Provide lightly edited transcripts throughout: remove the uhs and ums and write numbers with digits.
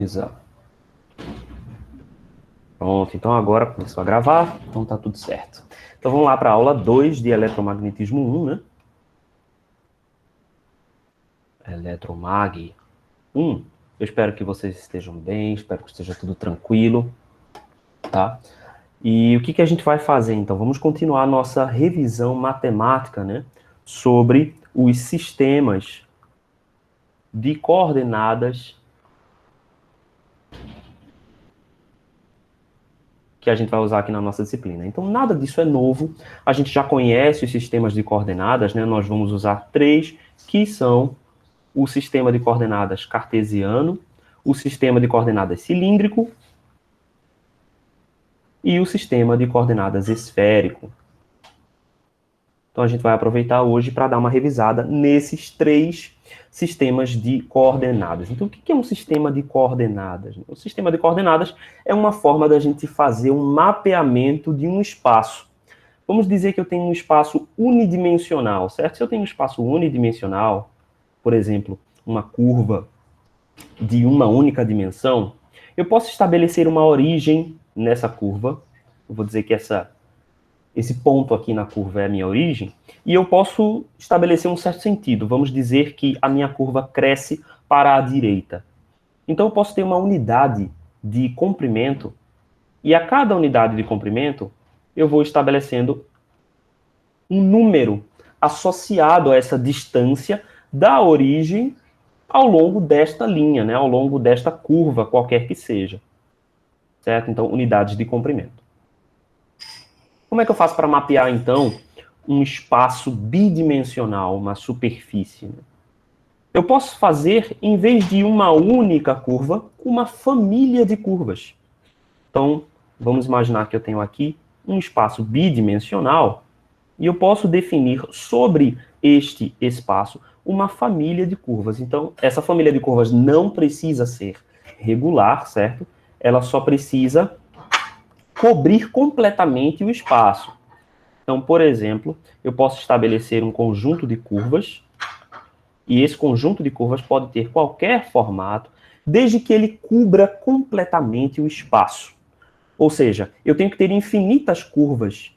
Exato. Pronto, então agora começou a gravar, então tá tudo certo. Então vamos lá para a aula 2 de eletromagnetismo 1, né? Eletromag 1. Eu espero que vocês estejam bem, espero que esteja tudo tranquilo, tá? E o que a gente vai fazer, então? Vamos continuar a nossa revisão matemática, né? Sobre os sistemas de coordenadas que a gente vai usar aqui na nossa disciplina. Então, nada disso é novo. A gente já conhece os sistemas de coordenadas, né? Nós vamos usar 3, que são o sistema de coordenadas cartesiano, o sistema de coordenadas cilíndrico e o sistema de coordenadas esférico. Então, a gente vai aproveitar hoje para dar uma revisada nesses 3 sistemas de coordenadas. Então, o que é um sistema de coordenadas? O sistema de coordenadas é uma forma da gente fazer um mapeamento de um espaço. Vamos dizer que eu tenho um espaço unidimensional, certo? Se eu tenho um espaço unidimensional, por exemplo, uma curva de uma única dimensão, eu posso estabelecer uma origem nessa curva. Eu vou dizer que esse ponto aqui na curva é a minha origem, e eu posso estabelecer um certo sentido. Vamos dizer que a minha curva cresce para a direita. Então eu posso ter uma unidade de comprimento, e a cada unidade de comprimento, eu vou estabelecendo um número associado a essa distância da origem ao longo desta linha, né, ao longo desta curva, qualquer que seja. Certo? Então, unidades de comprimento. Como é que eu faço para mapear, então, um espaço bidimensional, uma superfície? Né? Eu posso fazer, em vez de uma única curva, uma família de curvas. Então, vamos imaginar que eu tenho aqui um espaço bidimensional e eu posso definir sobre este espaço uma família de curvas. Então, essa família de curvas não precisa ser regular, certo? Ela só precisa cobrir completamente o espaço. Então, por exemplo, eu posso estabelecer um conjunto de curvas, e esse conjunto de curvas pode ter qualquer formato, desde que ele cubra completamente o espaço. Ou seja, eu tenho que ter infinitas curvas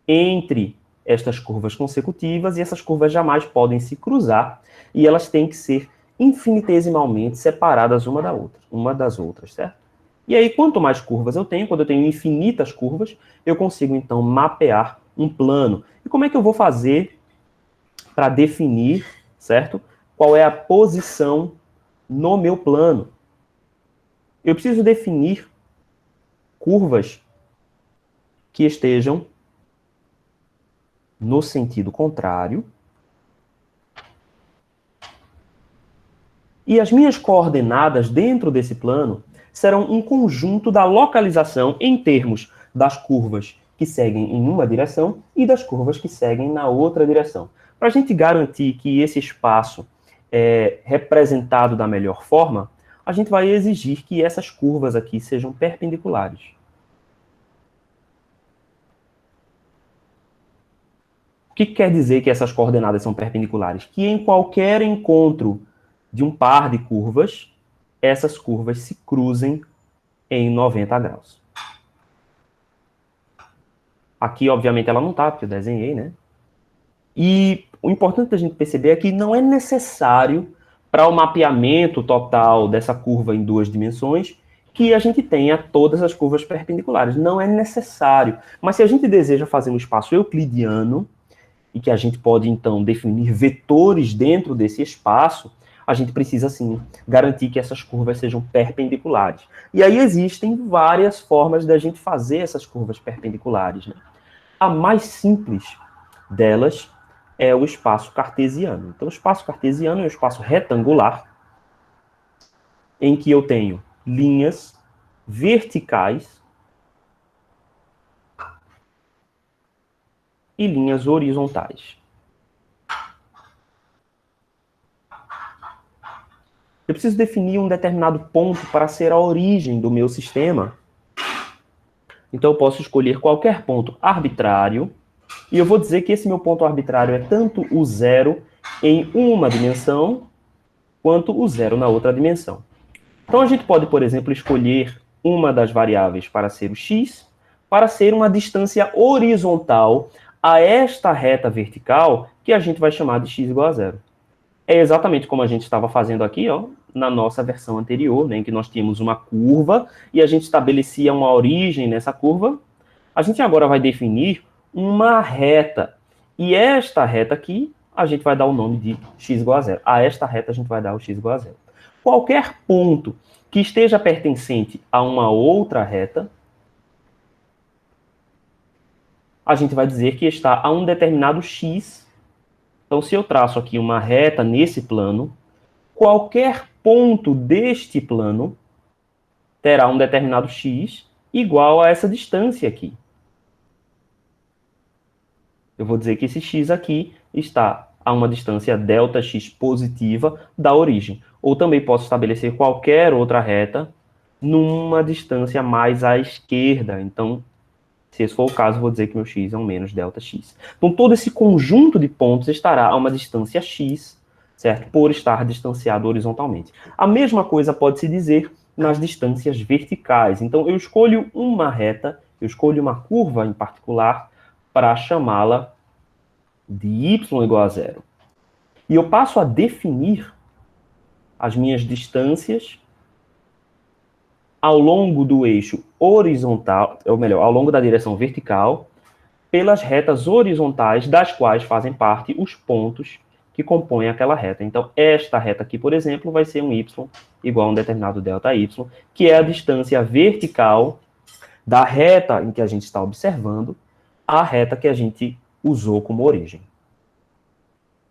entre estas curvas consecutivas, e essas curvas jamais podem se cruzar, e elas têm que ser infinitesimalmente separadas uma das outras, certo? E aí, quanto mais curvas eu tenho, quando eu tenho infinitas curvas, eu consigo, então, mapear um plano. E como é que eu vou fazer para definir, certo? Qual é a posição no meu plano? Eu preciso definir curvas que estejam no sentido contrário. E as minhas coordenadas dentro desse plano serão um conjunto da localização em termos das curvas que seguem em uma direção e das curvas que seguem na outra direção. Para a gente garantir que esse espaço é representado da melhor forma, a gente vai exigir que essas curvas aqui sejam perpendiculares. O que quer dizer que essas coordenadas são perpendiculares? Que em qualquer encontro de um par de curvas, essas curvas se cruzem em 90 graus. Aqui, obviamente, ela não está, porque eu desenhei, né? E o importante da gente perceber é que não é necessário, para o mapeamento total dessa curva em 2 dimensões, que a gente tenha todas as curvas perpendiculares. Não é necessário. Mas se a gente deseja fazer um espaço euclidiano, e que a gente pode, então, definir vetores dentro desse espaço, a gente precisa, sim, garantir que essas curvas sejam perpendiculares. E aí existem várias formas da gente fazer essas curvas perpendiculares. Né? A mais simples delas é o espaço cartesiano. Então, o espaço cartesiano é um espaço retangular em que eu tenho linhas verticais e linhas horizontais. Eu preciso definir um determinado ponto para ser a origem do meu sistema. Então, eu posso escolher qualquer ponto arbitrário, e eu vou dizer que esse meu ponto arbitrário é tanto o zero em uma dimensão, quanto o zero na outra dimensão. Então, a gente pode, por exemplo, escolher uma das variáveis para ser o x, para ser uma distância horizontal a esta reta vertical, que a gente vai chamar de x igual a zero. É exatamente como a gente estava fazendo aqui, ó, na nossa versão anterior, né, em que nós tínhamos uma curva e a gente estabelecia uma origem nessa curva. A gente agora vai definir uma reta. E esta reta aqui, a gente vai dar o nome de x igual a zero. A esta reta a gente vai dar o x igual a zero. Qualquer ponto que esteja pertencente a uma outra reta, a gente vai dizer que está a um determinado x. Então, se eu traço aqui uma reta nesse plano, qualquer ponto deste plano terá um determinado x igual a essa distância aqui. Eu vou dizer que esse x aqui está a uma distância ΔX positiva da origem. Ou também posso estabelecer qualquer outra reta numa distância mais à esquerda. Então, se esse for o caso, vou dizer que meu x é um menos ΔX. Então, todo esse conjunto de pontos estará a uma distância x, certo? Por estar distanciado horizontalmente. A mesma coisa pode se dizer nas distâncias verticais. Então, eu escolho uma reta, eu escolho uma curva em particular, para chamá-la de y igual a zero. E eu passo a definir as minhas distâncias ao longo do eixo horizontal, ou melhor, ao longo da direção vertical, pelas retas horizontais, das quais fazem parte os pontos que compõem aquela reta. Então, esta reta aqui, por exemplo, vai ser um y igual a um determinado ΔY, que é a distância vertical da reta em que a gente está observando a reta que a gente usou como origem.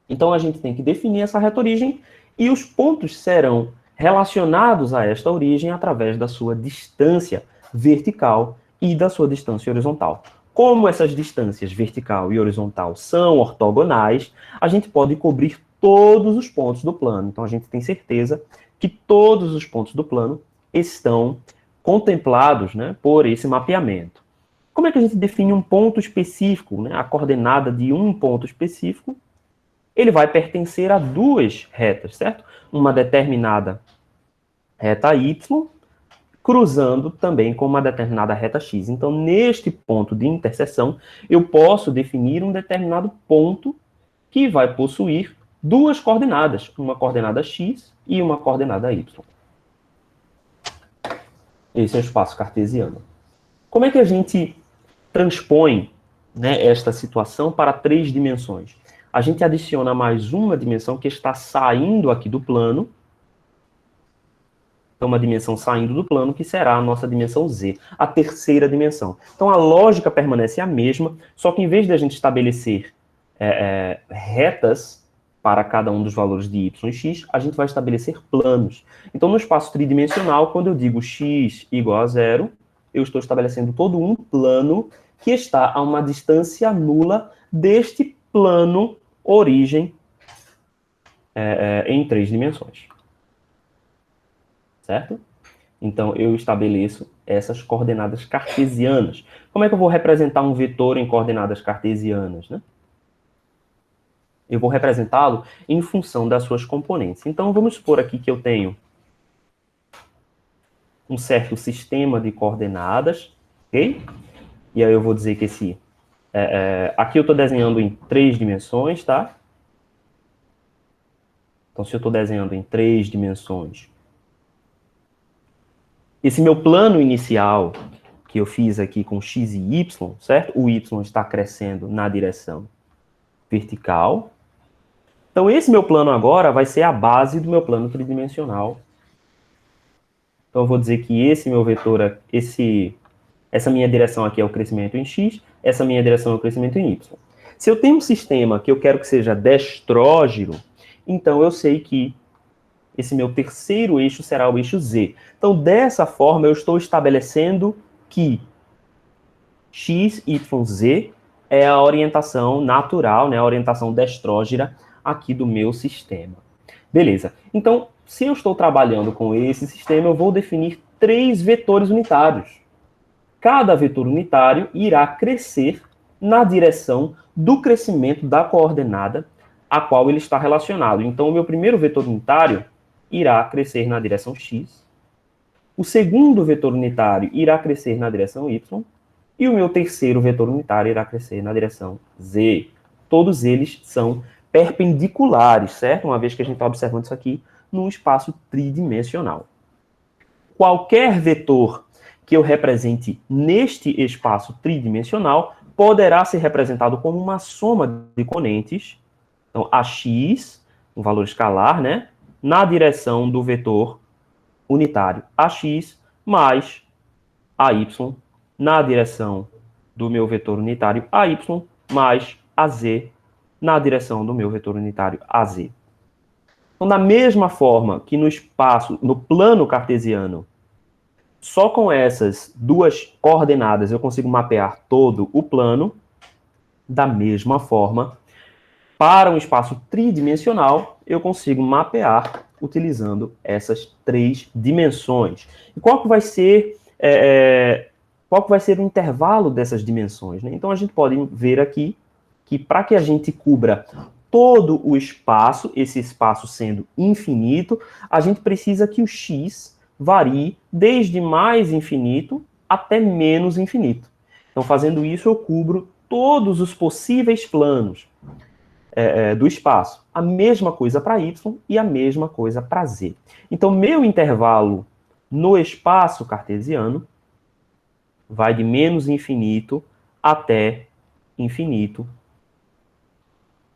Então, a gente tem que definir essa reta origem e os pontos serão relacionados a esta origem através da sua distância vertical e da sua distância horizontal. Como essas distâncias vertical e horizontal são ortogonais, a gente pode cobrir todos os pontos do plano. Então, a gente tem certeza que todos os pontos do plano estão contemplados, né, por esse mapeamento. Como é que a gente define um ponto específico, né? A coordenada de um ponto específico, ele vai pertencer a duas retas, certo? Uma determinada reta y, cruzando também com uma determinada reta x. Então, neste ponto de interseção, eu posso definir um determinado ponto que vai possuir duas coordenadas, uma coordenada x e uma coordenada y. Esse é o espaço cartesiano. Como é que a gente transpõe, né, esta situação para 3 dimensões? A gente adiciona mais uma dimensão que está saindo aqui do plano. Então, uma dimensão saindo do plano, que será a nossa dimensão z, a terceira dimensão. Então, a lógica permanece a mesma, só que em vez de a gente estabelecer retas para cada um dos valores de y e x, a gente vai estabelecer planos. Então, no espaço tridimensional, quando eu digo x igual a zero, eu estou estabelecendo todo um plano que está a uma distância nula deste plano origem em 3 dimensões. Certo? Então, eu estabeleço essas coordenadas cartesianas. Como é que eu vou representar um vetor em coordenadas cartesianas, né? Eu vou representá-lo em função das suas componentes. Então, vamos supor aqui que eu tenho um certo sistema de coordenadas, ok? E aí eu vou dizer que esse... aqui eu estou desenhando em 3 dimensões, tá? Então, se eu estou desenhando em 3 dimensões, esse meu plano inicial, que eu fiz aqui com x e y, certo? O y está crescendo na direção vertical. Então, esse meu plano agora vai ser a base do meu plano tridimensional. Então, eu vou dizer que esse meu vetor, essa minha direção aqui é o crescimento em x, essa minha direção é o crescimento em y. Se eu tenho um sistema que eu quero que seja destrógeno, então eu sei que esse meu terceiro eixo será o eixo z. Então, dessa forma, eu estou estabelecendo que x, y, z é a orientação natural, né, a orientação destrógena aqui do meu sistema. Beleza. Então, se eu estou trabalhando com esse sistema, eu vou definir 3 vetores unitários. Cada vetor unitário irá crescer na direção do crescimento da coordenada a qual ele está relacionado. Então, o meu primeiro vetor unitário irá crescer na direção x, o segundo vetor unitário irá crescer na direção y, e o meu terceiro vetor unitário irá crescer na direção z. Todos eles são perpendiculares, certo? Uma vez que a gente está observando isso aqui num espaço tridimensional. Qualquer vetor que eu represente neste espaço tridimensional poderá ser representado como uma soma de componentes. Então, ax, um valor escalar, né? Na direção do vetor unitário ax mais ay na direção do meu vetor unitário ay mais az na direção do meu vetor unitário az. Então, da mesma forma que no espaço, no plano cartesiano, só com essas duas coordenadas eu consigo mapear todo o plano, da mesma forma, para um espaço tridimensional, eu consigo mapear utilizando essas três dimensões. E qual que vai ser o intervalo dessas dimensões, né? Então, a gente pode ver aqui que para que a gente cubra todo o espaço, esse espaço sendo infinito, a gente precisa que o x varie desde mais infinito até menos infinito. Então, fazendo isso, eu cubro todos os possíveis planos do espaço. A mesma coisa para y e a mesma coisa para z. Então, meu intervalo no espaço cartesiano vai de menos infinito até infinito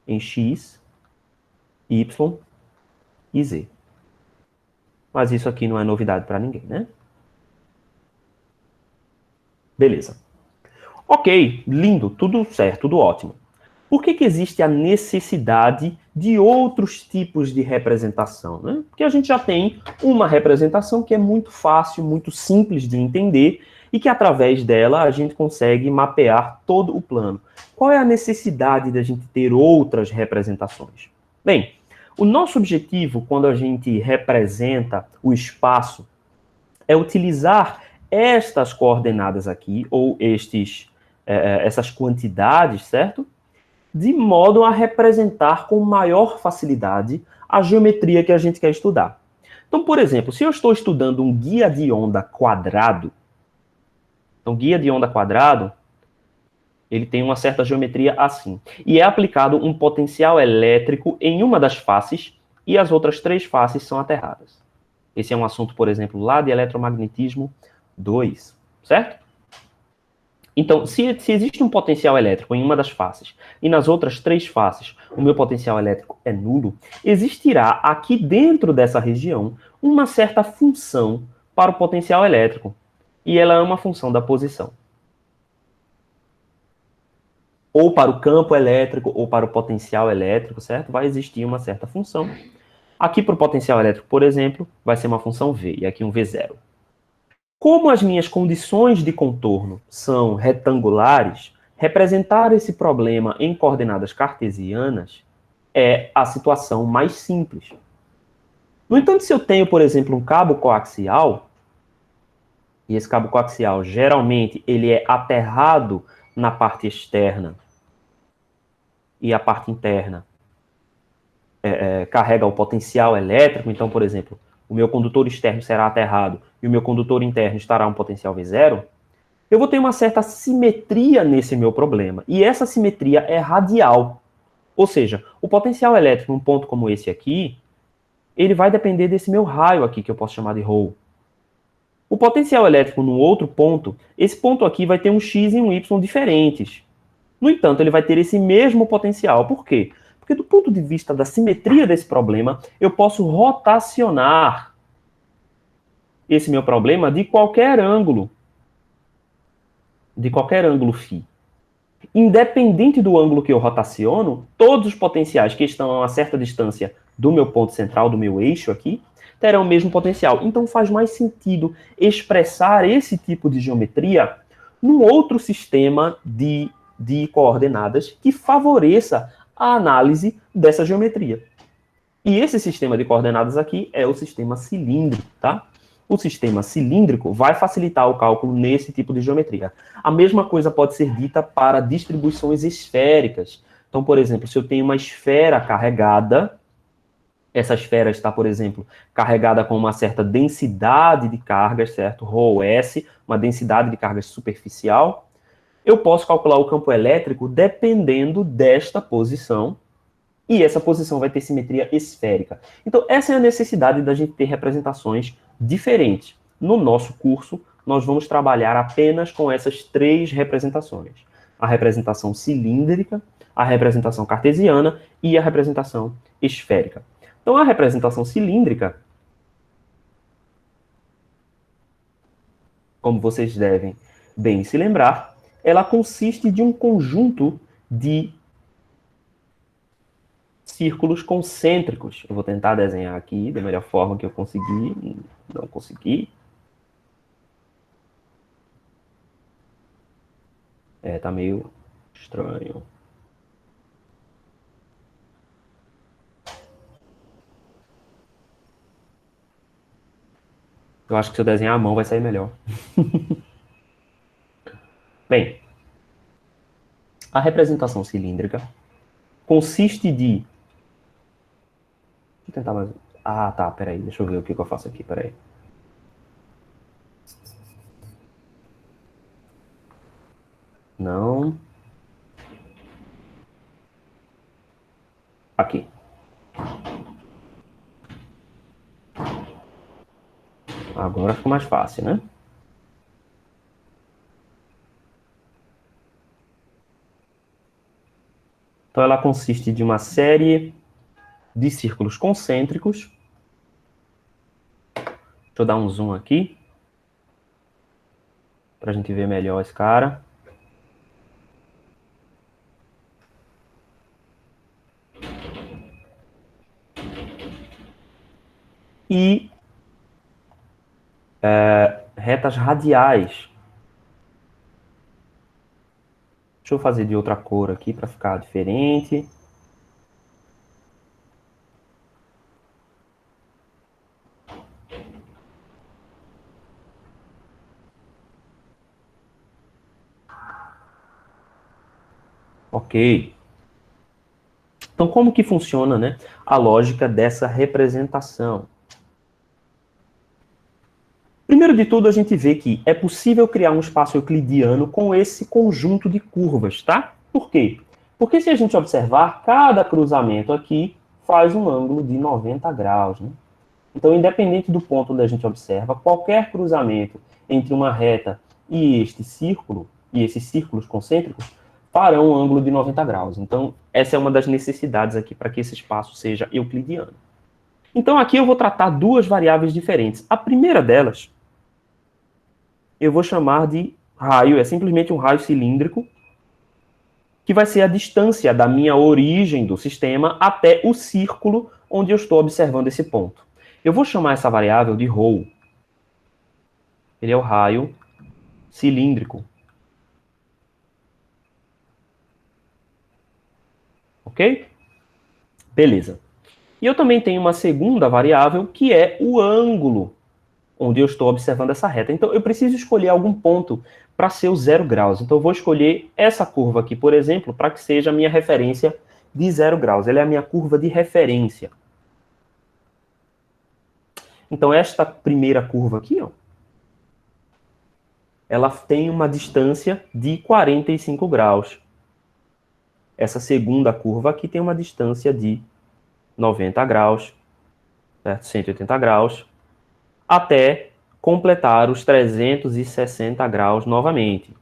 em x, y e z. Mas isso aqui não é novidade para ninguém, né? Beleza. Ok, lindo, tudo certo, tudo ótimo. Por que existe a necessidade de outros tipos de representação, né? Porque a gente já tem uma representação que é muito fácil, muito simples de entender e que através dela a gente consegue mapear todo o plano. Qual é a necessidade de a gente ter outras representações? Bem, o nosso objetivo quando a gente representa o espaço é utilizar estas coordenadas aqui, ou essas quantidades, certo? De modo a representar com maior facilidade a geometria que a gente quer estudar. Então, por exemplo, se eu estou estudando um guia de onda quadrado, então guia de onda quadrado, ele tem uma certa geometria assim. E é aplicado um potencial elétrico em uma das faces e as outras três faces são aterradas. Esse é um assunto, por exemplo, lá de eletromagnetismo 2, certo? Então, se existe um potencial elétrico em uma das faces e nas outras três faces o meu potencial elétrico é nulo, existirá aqui dentro dessa região uma certa função para o potencial elétrico. E ela é uma função da posição. Ou para o campo elétrico, ou para o potencial elétrico, certo? Vai existir uma certa função. Aqui para o potencial elétrico, por exemplo, vai ser uma função V, e aqui um V0. Como as minhas condições de contorno são retangulares, representar esse problema em coordenadas cartesianas é a situação mais simples. No entanto, se eu tenho, por exemplo, um cabo coaxial, e esse cabo coaxial, geralmente, ele é aterrado na parte externa e a parte interna carrega o potencial elétrico. Então, por exemplo, o meu condutor externo será aterrado e o meu condutor interno estará um potencial V0, eu vou ter uma certa simetria nesse meu problema. E essa simetria é radial. Ou seja, o potencial elétrico num ponto como esse aqui, ele vai depender desse meu raio aqui, que eu posso chamar de ρ. O potencial elétrico num outro ponto, esse ponto aqui vai ter um x e um y diferentes. No entanto, ele vai ter esse mesmo potencial. Por quê? Porque do ponto de vista da simetria desse problema, eu posso rotacionar esse meu problema de qualquer ângulo. De qualquer ângulo φ. Independente do ângulo que eu rotaciono, todos os potenciais que estão a uma certa distância do meu ponto central, do meu eixo aqui, terão o mesmo potencial. Então faz mais sentido expressar esse tipo de geometria num outro sistema de coordenadas que favoreça a análise dessa geometria. E esse sistema de coordenadas aqui é o sistema cilíndrico, tá? O sistema cilíndrico vai facilitar o cálculo nesse tipo de geometria. A mesma coisa pode ser dita para distribuições esféricas. Então, por exemplo, se eu tenho uma esfera carregada, essa esfera está, por exemplo, carregada com uma certa densidade de cargas, certo? ρS, uma densidade de cargas superficial. Eu posso calcular o campo elétrico dependendo desta posição, e essa posição vai ter simetria esférica. Então, essa é a necessidade da gente ter representações diferentes. No nosso curso, nós vamos trabalhar apenas com essas três representações. A representação cilíndrica, a representação cartesiana e a representação esférica. Então, a representação cilíndrica, como vocês devem bem se lembrar, ela consiste de um conjunto de círculos concêntricos. Eu vou tentar desenhar aqui da melhor forma que eu conseguir. Não consegui. Tá meio estranho. Eu acho que se eu desenhar a mão vai sair melhor. Bem, a representação cilíndrica consiste de... Deixa eu tentar mais... Ah, tá, peraí, deixa eu ver o que eu faço aqui, peraí. Não. Aqui. Agora ficou mais fácil, né? Então, ela consiste de uma série de círculos concêntricos. Deixa eu dar um zoom aqui, para a gente ver melhor esse cara. E retas radiais. Deixa eu fazer de outra cor aqui para ficar diferente. Ok. Então, como que funciona, né, a lógica dessa representação? Primeiro de tudo, a gente vê que é possível criar um espaço euclidiano com esse conjunto de curvas, tá? Por quê? Porque se a gente observar, cada cruzamento aqui faz um ângulo de 90 graus, né? Então, independente do ponto onde a gente observa, qualquer cruzamento entre uma reta e este círculo, e esses círculos concêntricos, farão um ângulo de 90 graus. Então, essa é uma das necessidades aqui para que esse espaço seja euclidiano. Então, aqui eu vou tratar duas variáveis diferentes. A primeira delas, eu vou chamar de raio, é simplesmente um raio cilíndrico, que vai ser a distância da minha origem do sistema até o círculo onde eu estou observando esse ponto. Eu vou chamar essa variável de ρ. Ele é o raio cilíndrico. Ok? Beleza. E eu também tenho uma segunda variável, que é o ângulo onde eu estou observando essa reta. Então, eu preciso escolher algum ponto para ser o 0 graus. Então, eu vou escolher essa curva aqui, por exemplo, para que seja a minha referência de 0 graus. Ela é a minha curva de referência. Então, esta primeira curva aqui, ó, ela tem uma distância de 45 graus. Essa segunda curva aqui tem uma distância de 90 graus, certo? 180 graus, até completar os 360 graus novamente.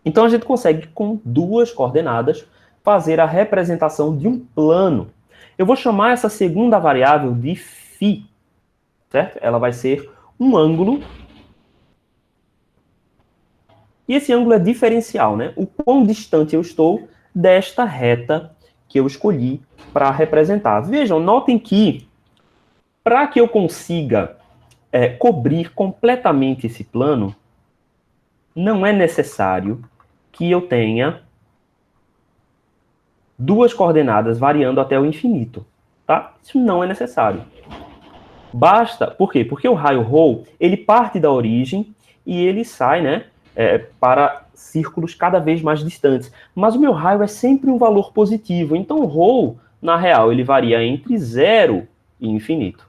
Então, a gente consegue, com duas coordenadas, fazer a representação de um plano. Eu vou chamar essa segunda variável de φ, certo? Ela vai ser um ângulo. E esse ângulo é diferencial, né? O quão distante eu estou desta reta que eu escolhi para representar. Vejam, notem que, para que eu consiga cobrir completamente esse plano, não é necessário que eu tenha duas coordenadas variando até o infinito, tá? Isso não é necessário. Basta, por quê? Porque o raio ρ, ele parte da origem e ele sai, né, para círculos cada vez mais distantes. Mas o meu raio é sempre um valor positivo, então ρ na real, ele varia entre 0 e infinito.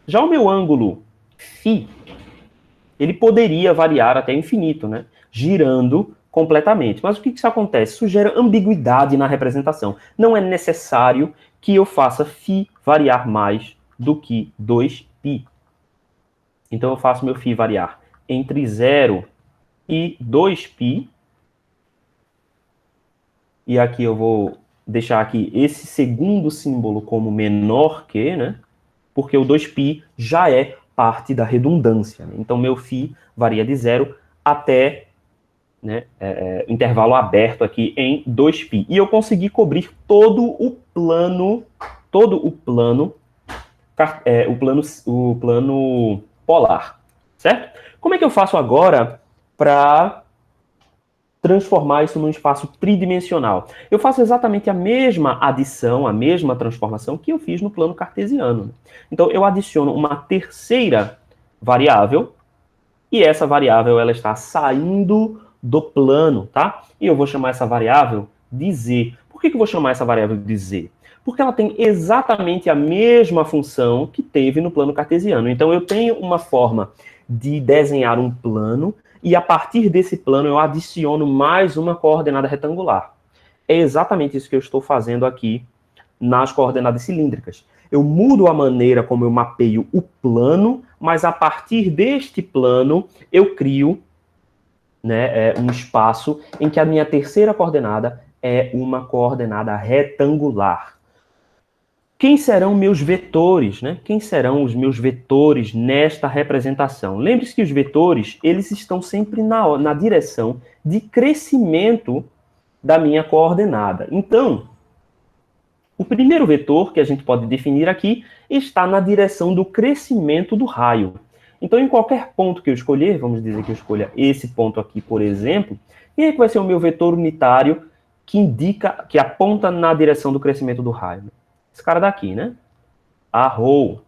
Já o meu ângulo φ, ele poderia variar até infinito, né? Girando completamente. Mas o que isso acontece? Isso gera ambiguidade na representação. Não é necessário que eu faça φ variar mais do que 2π. Então eu faço meu φ variar entre 0 e 2π. E aqui eu vou deixar aqui esse segundo símbolo como menor que, né? Porque o 2π já é parte da redundância. Né? Então, meu φ varia de 0 até, né, intervalo aberto aqui em 2π. E eu consegui cobrir todo o plano polar, certo? Como é que eu faço agora para transformar isso num espaço tridimensional? Eu faço exatamente a mesma adição, a mesma transformação que eu fiz no plano cartesiano. Então, eu adiciono uma terceira variável, e essa variável ela está saindo do plano, tá? E eu vou chamar essa variável de z. Por que eu vou chamar essa variável de z? Porque ela tem exatamente a mesma função que teve no plano cartesiano. Então, eu tenho uma forma de desenhar um plano e a partir desse plano eu adiciono mais uma coordenada retangular. É exatamente isso que eu estou fazendo aqui nas coordenadas cilíndricas. Eu mudo a maneira como eu mapeio o plano, mas a partir deste plano eu crio, né, um espaço em que a minha terceira coordenada é uma coordenada retangular. Quem serão meus vetores, né? Quem serão os meus vetores nesta representação? Lembre-se que os vetores, eles estão sempre na direção de crescimento da minha coordenada. Então, o primeiro vetor que a gente pode definir aqui está na direção do crescimento do raio. Então, em qualquer ponto que eu escolher, vamos dizer que eu escolha esse ponto aqui, por exemplo, quem é que vai ser o meu vetor unitário que indica, que aponta na direção do crescimento do raio? Esse cara daqui, né? Arrow.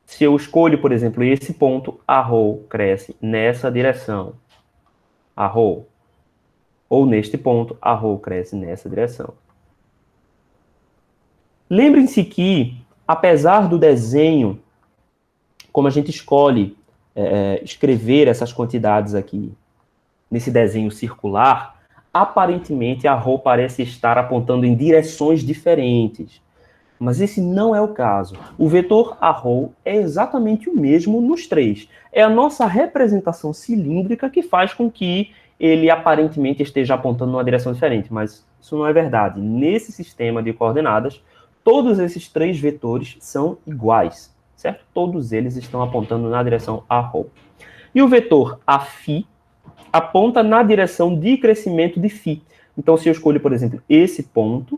Se eu escolho, por exemplo, esse ponto, arrow cresce nessa direção. Arrow. Ou neste ponto, arrow cresce nessa direção. Lembrem-se que, apesar do desenho, como a gente escolhe escrever essas quantidades aqui nesse desenho circular, aparentemente a arrow parece estar apontando em direções diferentes. Mas esse não é o caso. O vetor arrow é exatamente o mesmo nos três. É a nossa representação cilíndrica que faz com que ele aparentemente esteja apontando numa direção diferente, mas isso não é verdade. Nesse sistema de coordenadas, todos esses três vetores são iguais, certo? Todos eles estão apontando na direção arrow. E o vetor afι aponta na direção de crescimento de φ. Então, se eu escolho, por exemplo, esse ponto,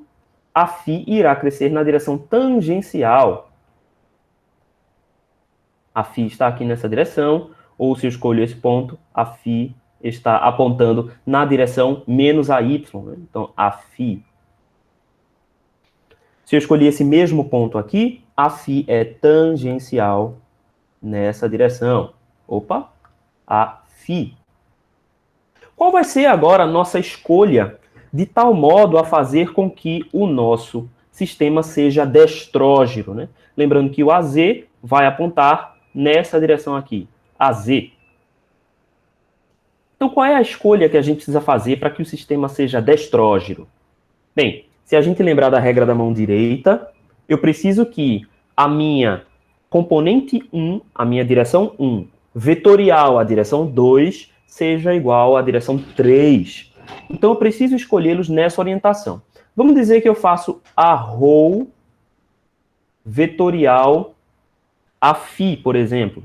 a φ irá crescer na direção tangencial. A φ está aqui nessa direção, ou se eu escolho esse ponto, a φ está apontando na direção menos a y. Né? Então, a φ. Se eu escolher esse mesmo ponto aqui, a φ é tangencial nessa direção. Opa, a φ. Qual vai ser agora a nossa escolha de tal modo a fazer com que o nosso sistema seja destrógiro, né? Lembrando que o AZ vai apontar nessa direção aqui, AZ. Então, qual é a escolha que a gente precisa fazer para que o sistema seja destrógiro? Bem, se a gente lembrar da regra da mão direita, eu preciso que a minha componente 1, a minha direção 1, vetorial, a direção 2, seja igual à direção 3. Então, eu preciso escolhê-los nessa orientação. Vamos dizer que eu faço arrow vetorial a φ, por exemplo.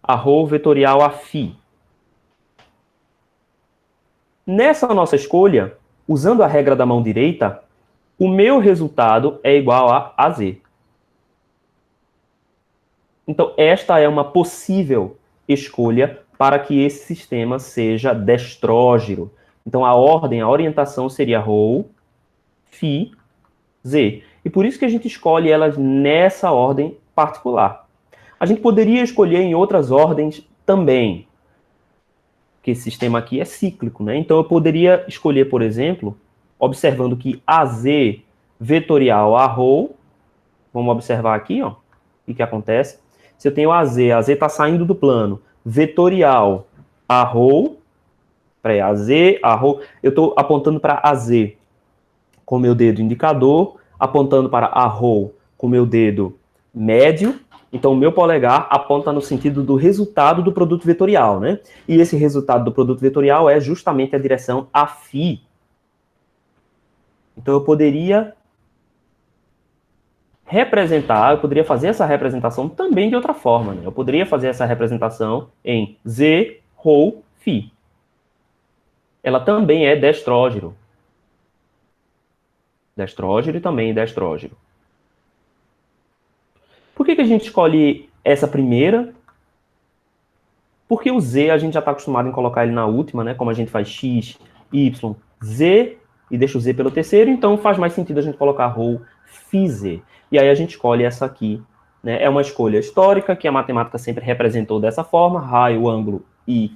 Arrow vetorial a φ. Nessa nossa escolha, usando a regra da mão direita, o meu resultado é igual a AZ. Então, esta é uma possível escolha para que esse sistema seja destrógiro. Então, a ordem, a orientação seria ρ, φ, z. E por isso que a gente escolhe elas nessa ordem particular. A gente poderia escolher em outras ordens também, que esse sistema aqui é cíclico, né? Então eu poderia escolher, por exemplo, observando que AZ vetorial a ρ, vamos observar aqui, ó, o que acontece. Se eu tenho AZ está saindo do plano, vetorial a ρ, peraí, AZ, a ρ, eu estou apontando para AZ com meu dedo indicador, apontando para a ρ com meu dedo médio. Então, o meu polegar aponta no sentido do resultado do produto vetorial, né? E esse resultado do produto vetorial é justamente a direção φ. Então, eu poderia representar, eu poderia fazer essa representação também de outra forma, né? Eu poderia fazer essa representação em Z, ρ, φ. Ela também é destrógeno. Destrógeno e também destrógeno. Por que a gente escolhe essa primeira? Porque o Z a gente já está acostumado em colocar ele na última, né? Como a gente faz X, Y, Z, e deixa o Z pelo terceiro, então faz mais sentido a gente colocar ρ, φz. E aí a gente escolhe essa aqui, né? É uma escolha histórica, que a matemática sempre representou dessa forma, raio, ângulo e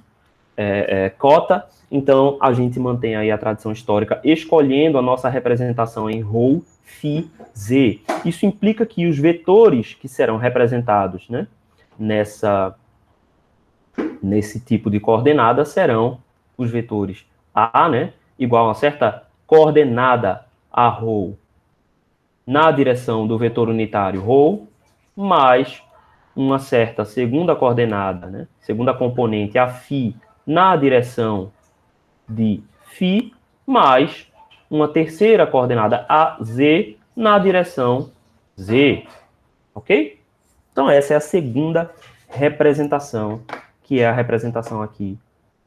cota. Então a gente mantém aí a tradição histórica, escolhendo a nossa representação em ρ, φ, z. Isso implica que os vetores que serão representados, né, nesse tipo de coordenada serão os vetores A, né, igual a uma certa coordenada a ρ na direção do vetor unitário ρ, mais uma certa segunda coordenada, né, segunda componente a φ na direção de φ, mais uma terceira coordenada a z na direção z. Ok? Então essa é a segunda representação, que é a representação aqui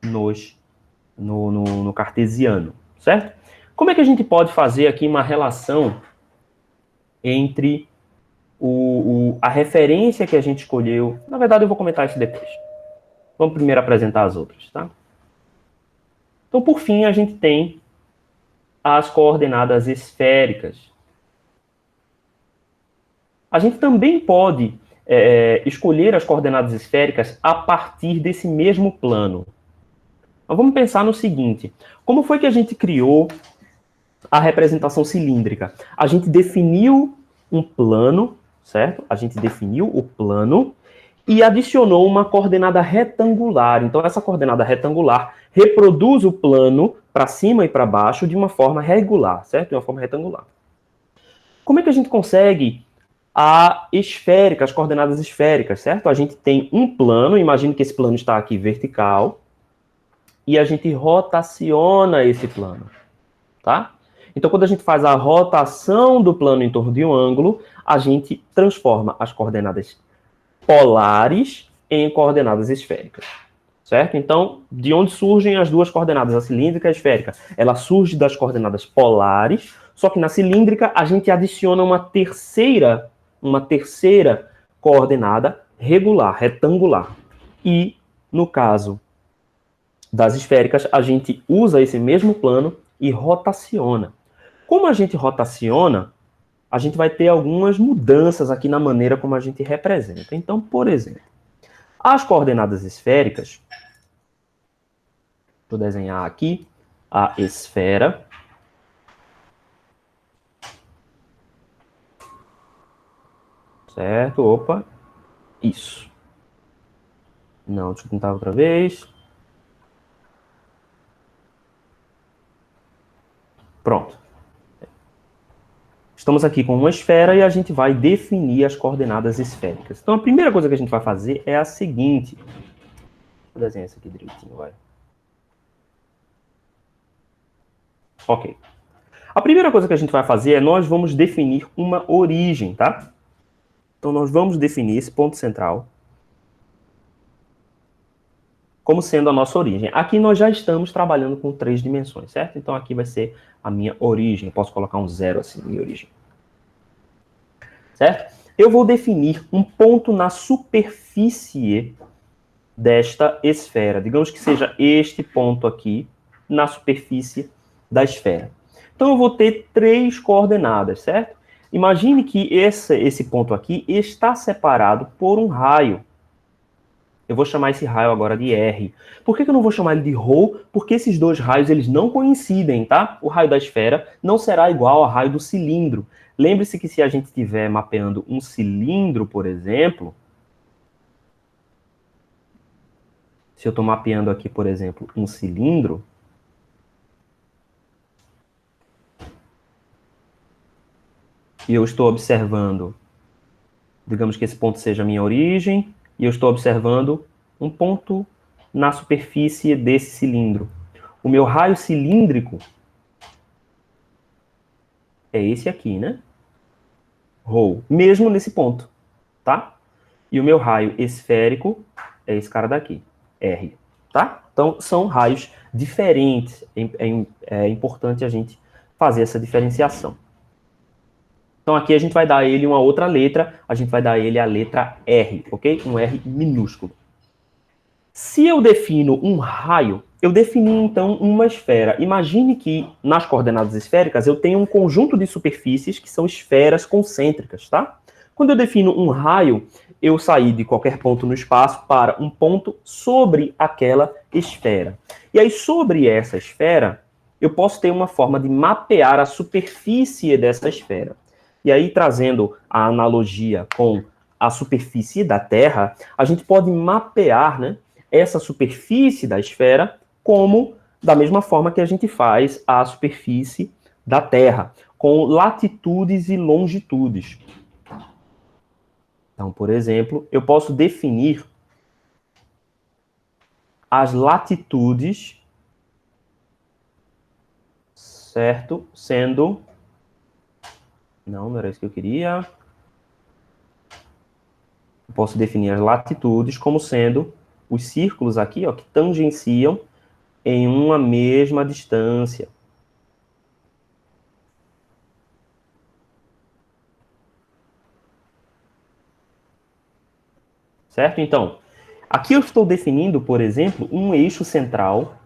no cartesiano, certo? Como é que a gente pode fazer aqui uma relação entre a referência que a gente escolheu? Na verdade, eu vou comentar isso depois. Vamos primeiro apresentar as outras, tá? Então, por fim, a gente tem as coordenadas esféricas. A gente também pode escolher as coordenadas esféricas a partir desse mesmo plano. Mas vamos pensar no seguinte: como foi que a gente criou a representação cilíndrica? A gente definiu um plano, certo? A gente definiu o plano e adicionou uma coordenada retangular. Então, essa coordenada retangular reproduz o plano para cima e para baixo de uma forma regular, certo? De uma forma retangular. Como é que a gente consegue as coordenadas esféricas, certo? A gente tem um plano, imagine que esse plano está aqui vertical, e a gente rotaciona esse plano, tá? Então, quando a gente faz a rotação do plano em torno de um ângulo, a gente transforma as coordenadas polares em coordenadas esféricas, certo? Então, de onde surgem as duas coordenadas, a cilíndrica e a esférica? Ela surge das coordenadas polares, só que na cilíndrica a gente adiciona uma terceira coordenada regular, retangular. E, no caso das esféricas, a gente usa esse mesmo plano e rotaciona. Como a gente rotaciona, a gente vai ter algumas mudanças aqui na maneira como a gente representa. Então, por exemplo, as coordenadas esféricas, vou desenhar aqui a esfera. Certo? Opa. Isso. Não, deixa eu tentar outra vez. Pronto. Estamos aqui com uma esfera e a gente vai definir as coordenadas esféricas. Então, a primeira coisa que a gente vai fazer é a seguinte. Vou desenhar isso aqui direitinho, vai. Ok. A primeira coisa que a gente vai fazer é nós vamos definir uma origem, tá? Então, nós vamos definir esse ponto central como sendo a nossa origem. Aqui nós já estamos trabalhando com 3 dimensões, certo? Então, aqui vai ser a minha origem. Eu posso colocar um 0 assim, minha origem. Certo? Eu vou definir um ponto na superfície desta esfera. Digamos que seja este ponto aqui na superfície da esfera. Então, eu vou ter 3 coordenadas, certo? Imagine que esse ponto aqui está separado por um raio. Eu vou chamar esse raio agora de R. Por que eu não vou chamar ele de ρ? Porque esses dois raios eles não coincidem, tá? O raio da esfera não será igual ao raio do cilindro. Lembre-se que se a gente estiver mapeando um cilindro, por exemplo, se eu estou mapeando aqui, por exemplo, um cilindro, e eu estou observando, digamos que esse ponto seja a minha origem, e eu estou observando um ponto na superfície desse cilindro. O meu raio cilíndrico é esse aqui, né? Rho, mesmo nesse ponto, tá? E o meu raio esférico é esse cara daqui, R, tá? Então, são raios diferentes. É importante a gente fazer essa diferenciação. Então, aqui a gente vai dar a ele uma outra letra, a gente vai dar a ele a letra R, ok? Um R minúsculo. Se eu defino um raio, eu defini, então, uma esfera. Imagine que, nas coordenadas esféricas, eu tenho um conjunto de superfícies que são esferas concêntricas, tá? Quando eu defino um raio, eu saí de qualquer ponto no espaço para um ponto sobre aquela esfera. E aí, sobre essa esfera, eu posso ter uma forma de mapear a superfície dessa esfera. E aí, trazendo a analogia com a superfície da Terra, a gente pode mapear, né, essa superfície da esfera como da mesma forma que a gente faz a superfície da Terra, com latitudes e longitudes. Então, por exemplo, eu posso definir as latitudes, certo? Sendo... Não era isso que eu queria. Eu posso definir as latitudes como sendo os círculos aqui, ó, que tangenciam em uma mesma distância. Certo? Então, aqui eu estou definindo, por exemplo, um eixo central.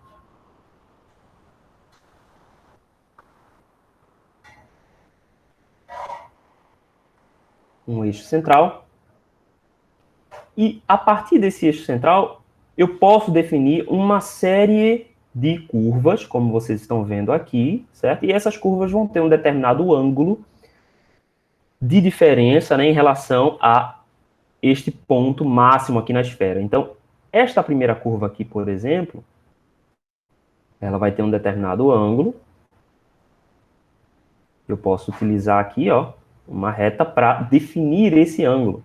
Um eixo central. E a partir desse eixo central, eu posso definir uma série de curvas, como vocês estão vendo aqui, certo? E essas curvas vão ter um determinado ângulo de diferença, né, em relação a este ponto máximo aqui na esfera. Então, esta primeira curva aqui, por exemplo, ela vai ter um determinado ângulo. Eu posso utilizar aqui, ó, uma reta para definir esse ângulo.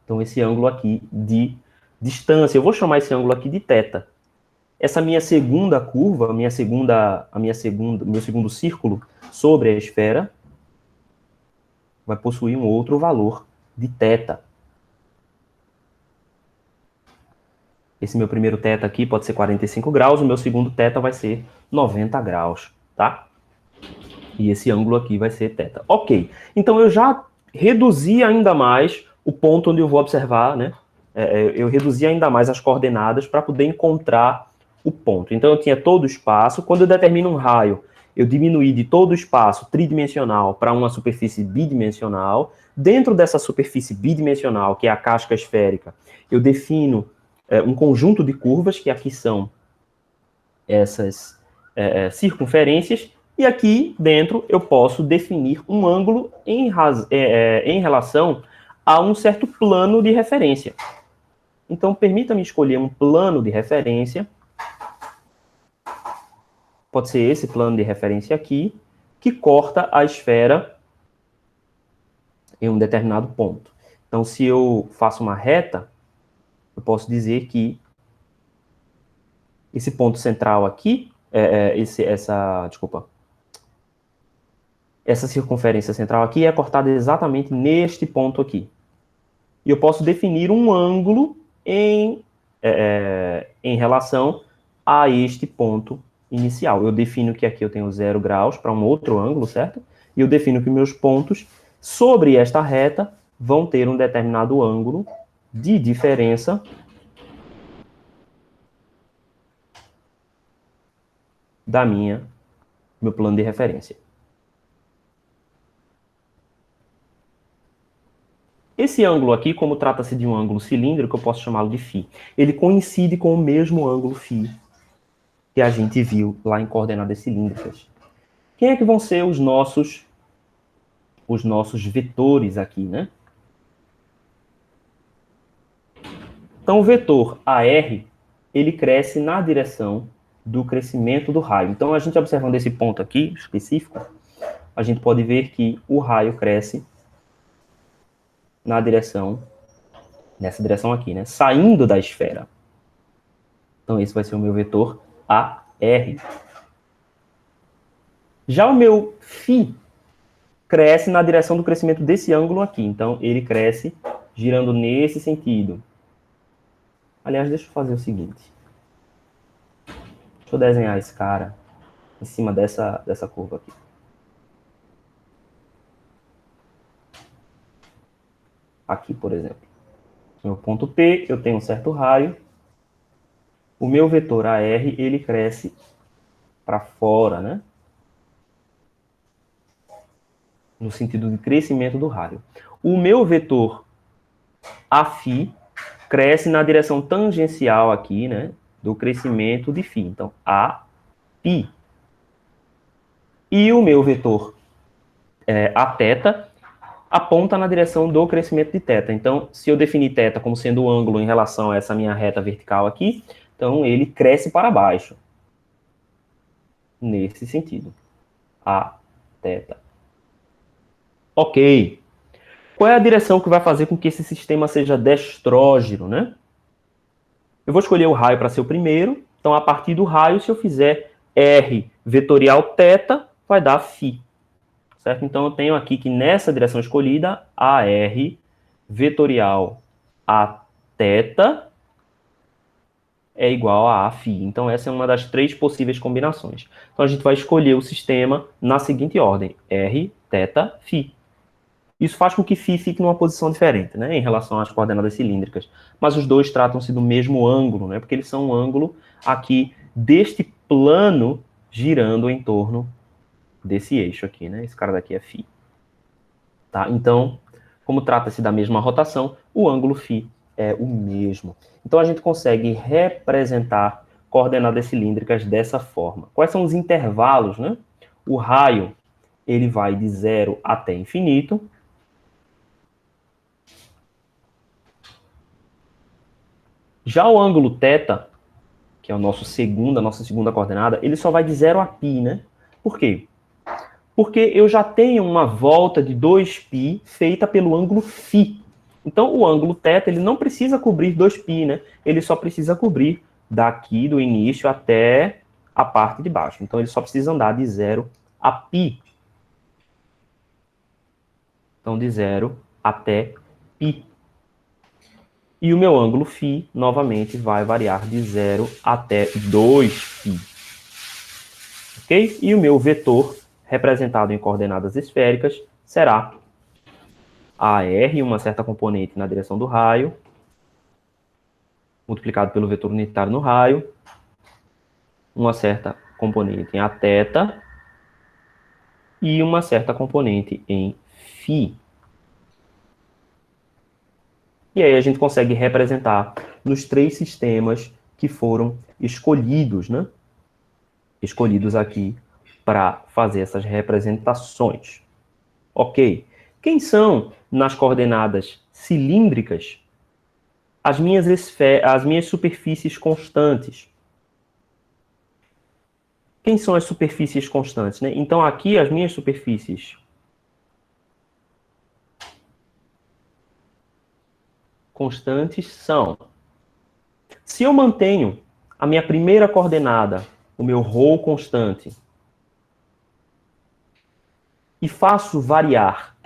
Então, esse ângulo aqui de distância, eu vou chamar esse ângulo aqui de θ. Essa minha segunda curva, meu segundo círculo sobre a esfera, vai possuir um outro valor de θ. Esse meu primeiro θ aqui pode ser 45 graus, o meu segundo θ vai ser 90 graus, tá? E esse ângulo aqui vai ser θ. Ok, então eu já reduzi ainda mais o ponto onde eu vou observar, né? Eu reduzi ainda mais as coordenadas para poder encontrar o ponto. Então eu tinha todo o espaço. Quando eu determino um raio, eu diminuí de todo o espaço tridimensional para uma superfície bidimensional. Dentro dessa superfície bidimensional, que é a casca esférica, eu defino um conjunto de curvas, que aqui são essas circunferências, e aqui dentro eu posso definir um ângulo em relação a um certo plano de referência. Então, permita-me escolher um plano de referência. Pode ser esse plano de referência aqui, que corta a esfera em um determinado ponto. Então, se eu faço uma reta, eu posso dizer que esse ponto central aqui, essa circunferência central aqui é cortada exatamente neste ponto aqui. E eu posso definir um ângulo em relação a este ponto inicial. Eu defino que aqui eu tenho 0 graus para um outro ângulo, certo? E eu defino que meus pontos sobre esta reta vão ter um determinado ângulo de diferença da meu plano de referência. esse ângulo aqui, como trata-se de um ângulo cilíndrico, eu posso chamá-lo de φ. Ele coincide com o mesmo ângulo φ que a gente viu lá em coordenadas cilíndricas. Quem é que vão ser os nossos vetores aqui, né? Então, o vetor AR, ele cresce na direção do crescimento do raio. Então, a gente observando esse ponto aqui, específico, a gente pode ver que o raio cresce na direção, nessa direção aqui, né? Saindo da esfera. Então, esse vai ser o meu vetor AR. Já o meu φ cresce na direção do crescimento desse ângulo aqui. Então, ele cresce girando nesse sentido. Aliás, deixa eu fazer o seguinte. Deixa eu desenhar esse cara em cima dessa curva aqui. Aqui, por exemplo. Meu ponto P, eu tenho um certo raio. O meu vetor AR, ele cresce para fora, né? No sentido de crescimento do raio. O meu vetor Aφ cresce na direção tangencial aqui, né? Do crescimento de φ. Então, Aφ. E o meu vetor Aθ aponta na direção do crescimento de θ. Então, se eu definir θ como sendo o ângulo em relação a essa minha reta vertical aqui, então ele cresce para baixo. Nesse sentido. Aθ. Ok. Qual é a direção que vai fazer com que esse sistema seja destrógeno, né? Eu vou escolher o raio para ser o primeiro. Então, a partir do raio, se eu fizer R vetorial θ, vai dar φ. Certo? Então, eu tenho aqui que nessa direção escolhida, AR vetorial Aθ é igual a Afι. Então, essa é uma das 3 possíveis combinações. Então, a gente vai escolher o sistema na seguinte ordem. R, θ, φ. Isso faz com que φ fique numa posição diferente, né, em relação às coordenadas cilíndricas. Mas os dois tratam-se do mesmo ângulo, né, porque eles são um ângulo aqui deste plano girando em torno desse eixo aqui, né? Esse cara daqui é φ. Tá? Então, como trata-se da mesma rotação, o ângulo φ é o mesmo. Então, a gente consegue representar coordenadas cilíndricas dessa forma. Quais são os intervalos, né? O raio, ele vai de 0 até infinito. Já o ângulo θ, que é a nossa segunda coordenada, ele só vai de 0 a π, né? Por quê? Porque eu já tenho uma volta de 2π feita pelo ângulo φ. Então, o ângulo θ, ele não precisa cobrir 2π, né? Ele só precisa cobrir daqui do início até a parte de baixo. Então, ele só precisa andar de 0 a π. Então, de 0 até π. E o meu ângulo φ, novamente, vai variar de 0 até 2π. Ok? E o meu vetor, representado em coordenadas esféricas, será AR, uma certa componente na direção do raio, multiplicado pelo vetor unitário no raio, uma certa componente em Aθ e uma certa componente em φ. E aí a gente consegue representar nos 3 sistemas que foram escolhidos, né? Escolhidos aqui para fazer essas representações. Ok. Quem são, nas coordenadas cilíndricas, as minhas superfícies constantes? Quem são as superfícies constantes, né? Então, aqui, as minhas superfícies constantes são... Se eu mantenho a minha primeira coordenada, o meu ρ constante, e faço variar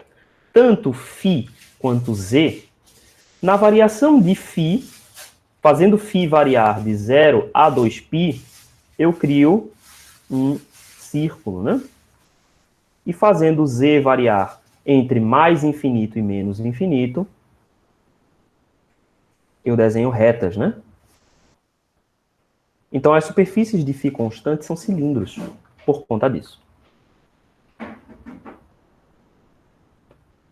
tanto φ quanto z, na variação de φ, fazendo φ variar de 0 a 2π, eu crio um círculo, né? E fazendo z variar entre mais infinito e menos infinito, eu desenho retas, né? Então, as superfícies de φ constante são cilindros, por conta disso.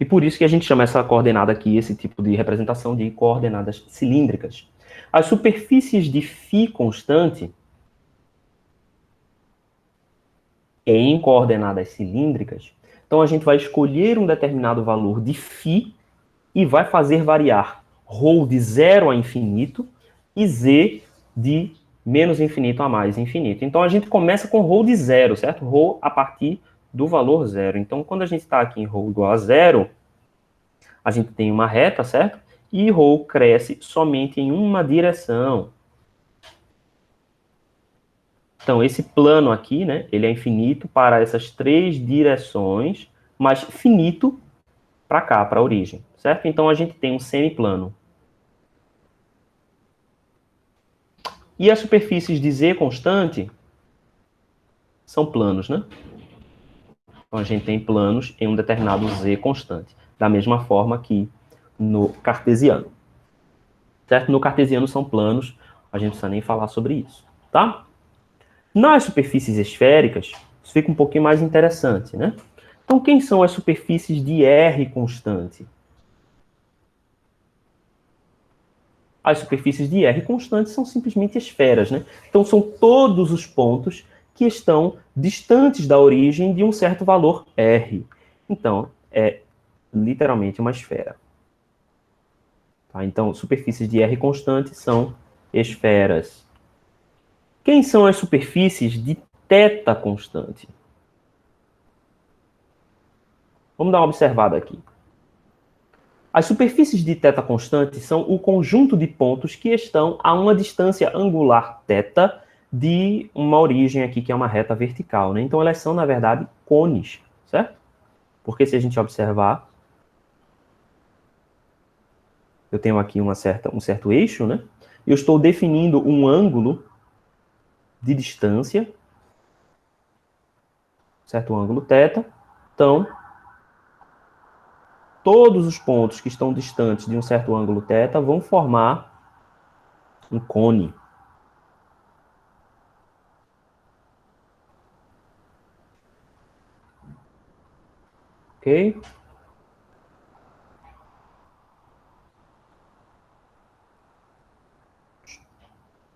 E por isso que a gente chama essa coordenada aqui, esse tipo de representação, de coordenadas cilíndricas. As superfícies de φ constante em coordenadas cilíndricas, então a gente vai escolher um determinado valor de φ e vai fazer variar ρ de 0 a infinito e z de menos infinito a mais infinito. Então a gente começa com ρ de 0, certo? Ρ a partir do valor 0. Então quando a gente está aqui em ρ igual a 0, a gente tem uma reta, certo? E ρ cresce somente em uma direção. Então, esse plano aqui, né, ele é infinito para essas três direções, mas finito para cá, para a origem, certo? Então, a gente tem um semiplano. E as superfícies de Z constante são planos, né? Então, a gente tem planos em um determinado Z constante. Da mesma forma que no cartesiano. Certo? No cartesiano são planos, a gente não precisa nem falar sobre isso, tá? Nas superfícies esféricas, isso fica um pouquinho mais interessante, né? Então, quem são as superfícies de R constante? As superfícies de R constante são simplesmente esferas, né? Então, são todos os pontos que estão distantes da origem de um certo valor R. Então, é literalmente uma esfera. Tá? Então, superfícies de R constante são esferas. Quem são as superfícies de θ constante? Vamos dar uma observada aqui. As superfícies de θ constante são o conjunto de pontos que estão a uma distância angular θ de uma origem aqui que é uma reta vertical, né? Então elas são, na verdade, cones, certo? Porque se a gente observar, eu tenho aqui um certo eixo, né? Eu estou definindo um ângulo de distância, certo? Um ângulo θ. Então, todos os pontos que estão distantes de um certo ângulo θ vão formar um cone. Ok?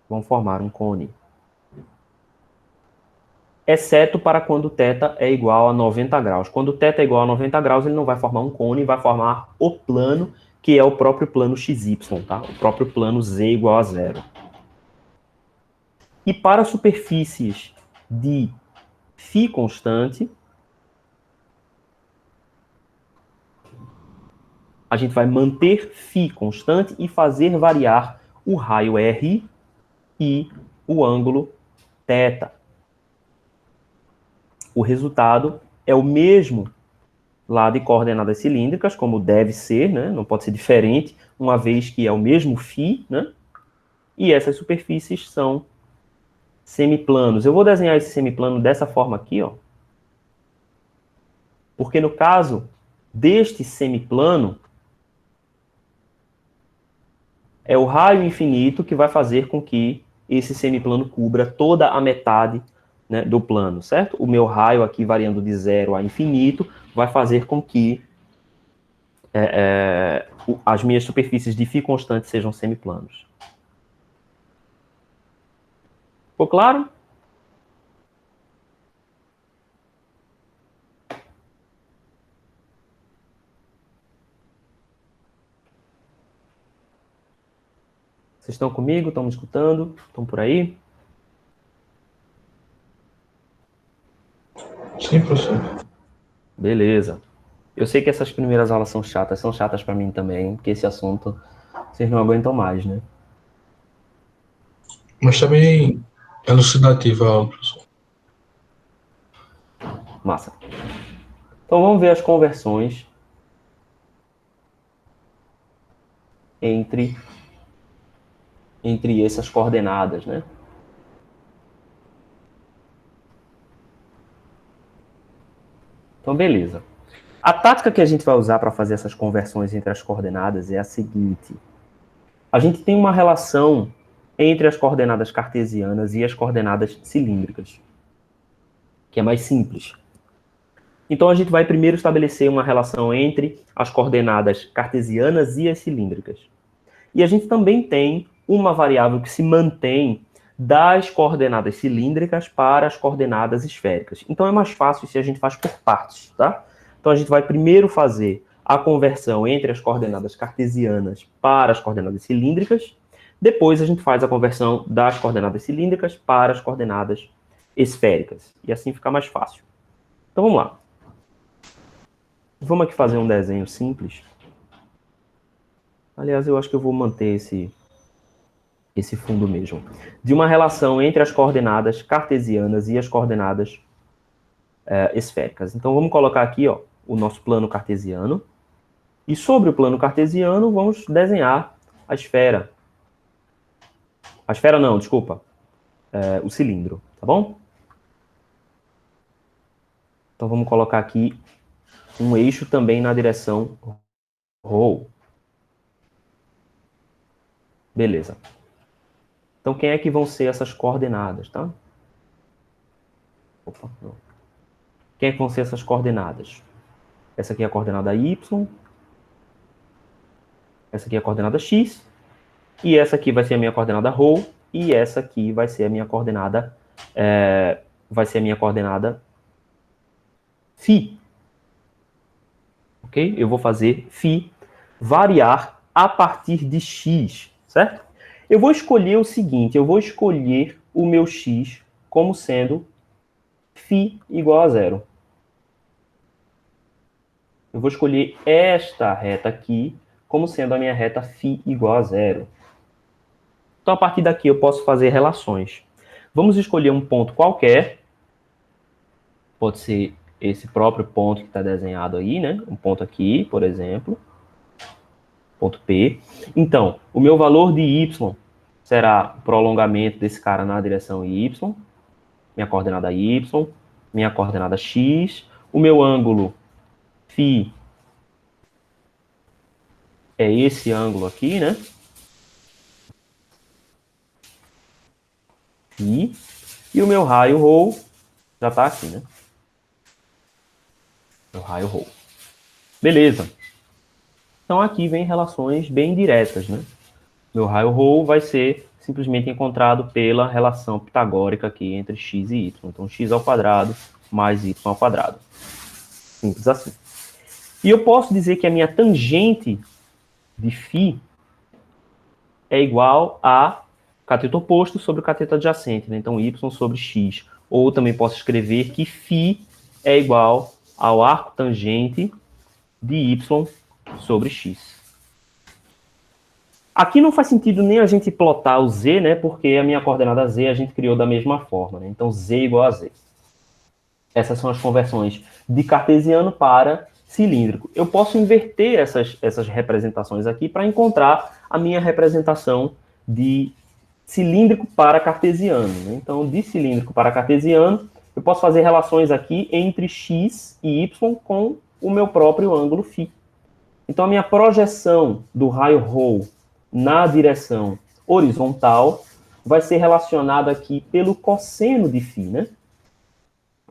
Vão formar um cone. Exceto para quando θ é igual a 90 graus. Quando θ é igual a 90 graus, ele não vai formar um cone, vai formar o plano, que é o próprio plano XY, tá? O próprio plano Z igual a zero. E para superfícies de φ constante, a gente vai manter φ constante e fazer variar o raio R e o ângulo θ. O resultado é o mesmo lá de coordenadas cilíndricas, como deve ser, né? Não pode ser diferente, uma vez que é o mesmo φ, né? E essas superfícies são semiplanos. Eu vou desenhar esse semiplano dessa forma aqui, ó. Porque no caso deste semiplano, é o raio infinito que vai fazer com que esse semiplano cubra toda a metade, né, do plano, certo? O meu raio aqui variando de 0 a infinito vai fazer com que as minhas superfícies de φ constante sejam semiplanos. Ficou claro? Vocês estão comigo? Estão me escutando? Estão por aí? Sim, professor. Beleza. Eu sei que essas primeiras aulas são chatas para mim também, porque esse assunto vocês não aguentam mais, né? Mas também é elucidativa a aula, professor. Massa. Então vamos ver as conversões entre essas coordenadas, né? Então, beleza. A tática que a gente vai usar para fazer essas conversões entre as coordenadas é a seguinte. A gente tem uma relação entre as coordenadas cartesianas e as coordenadas cilíndricas, que é mais simples. Então, a gente vai primeiro estabelecer uma relação entre as coordenadas cartesianas e as cilíndricas. E a gente também tem uma variável que se mantém das coordenadas cilíndricas para as coordenadas esféricas. Então, é mais fácil se a gente faz por partes, tá? Então, a gente vai primeiro fazer a conversão entre as coordenadas cartesianas para as coordenadas cilíndricas. Depois, a gente faz a conversão das coordenadas cilíndricas para as coordenadas esféricas. E assim fica mais fácil. Então, vamos lá. Vamos aqui fazer um desenho simples. Aliás, eu acho que eu vou manter esse fundo mesmo. De uma relação entre as coordenadas cartesianas e as coordenadas esféricas. Então, vamos colocar aqui ó, o nosso plano cartesiano. E sobre o plano cartesiano, vamos desenhar a esfera. A esfera não, desculpa. O cilindro, tá bom? Então, vamos colocar aqui um eixo também na direção ρ. Beleza. Então, quem é que vão ser essas coordenadas, tá? Opa, não. Quem é que vão ser essas coordenadas? Essa aqui é a coordenada y. Essa aqui é a coordenada x. E essa aqui vai ser a minha coordenada ρ. E essa aqui vai ser a minha coordenada... φ. Ok? Eu vou fazer φ variar a partir de x, certo? Eu vou escolher o seguinte, eu vou escolher o meu x como sendo φ igual a zero. Eu vou escolher esta reta aqui como sendo a minha reta φ igual a zero. Então, a partir daqui, eu posso fazer relações. Vamos escolher um ponto qualquer. Pode ser esse próprio ponto que está desenhado aí, né? Um ponto aqui, por exemplo. Ponto P. Então, o meu valor de y será o prolongamento desse cara na direção y. Minha coordenada y. Minha coordenada x. O meu ângulo φ é esse ângulo aqui, né? E o meu raio ρ já está aqui, né? O raio ρ. Beleza. Então, aqui vem relações bem diretas, né? Meu raio ρ vai ser simplesmente encontrado pela relação pitagórica aqui entre x e y. Então, x ao quadrado mais y ao quadrado. Simples assim. E eu posso dizer que a minha tangente de φ é igual a cateto oposto sobre o cateto adjacente, né? Então, y sobre x. Ou também posso escrever que φ é igual ao arco tangente de y sobre x. Aqui não faz sentido nem a gente plotar o z, né? Porque a minha coordenada z a gente criou da mesma forma, né? Então, z igual a z. Essas são as conversões de cartesiano para cilíndrico. Eu posso inverter essas representações aqui para encontrar a minha representação de cilíndrico para cartesiano, né? Então, de cilíndrico para cartesiano, eu posso fazer relações aqui entre x e y com o meu próprio ângulo φ. Então, a minha projeção do raio ρ na direção horizontal vai ser relacionada aqui pelo cosseno de φ, né?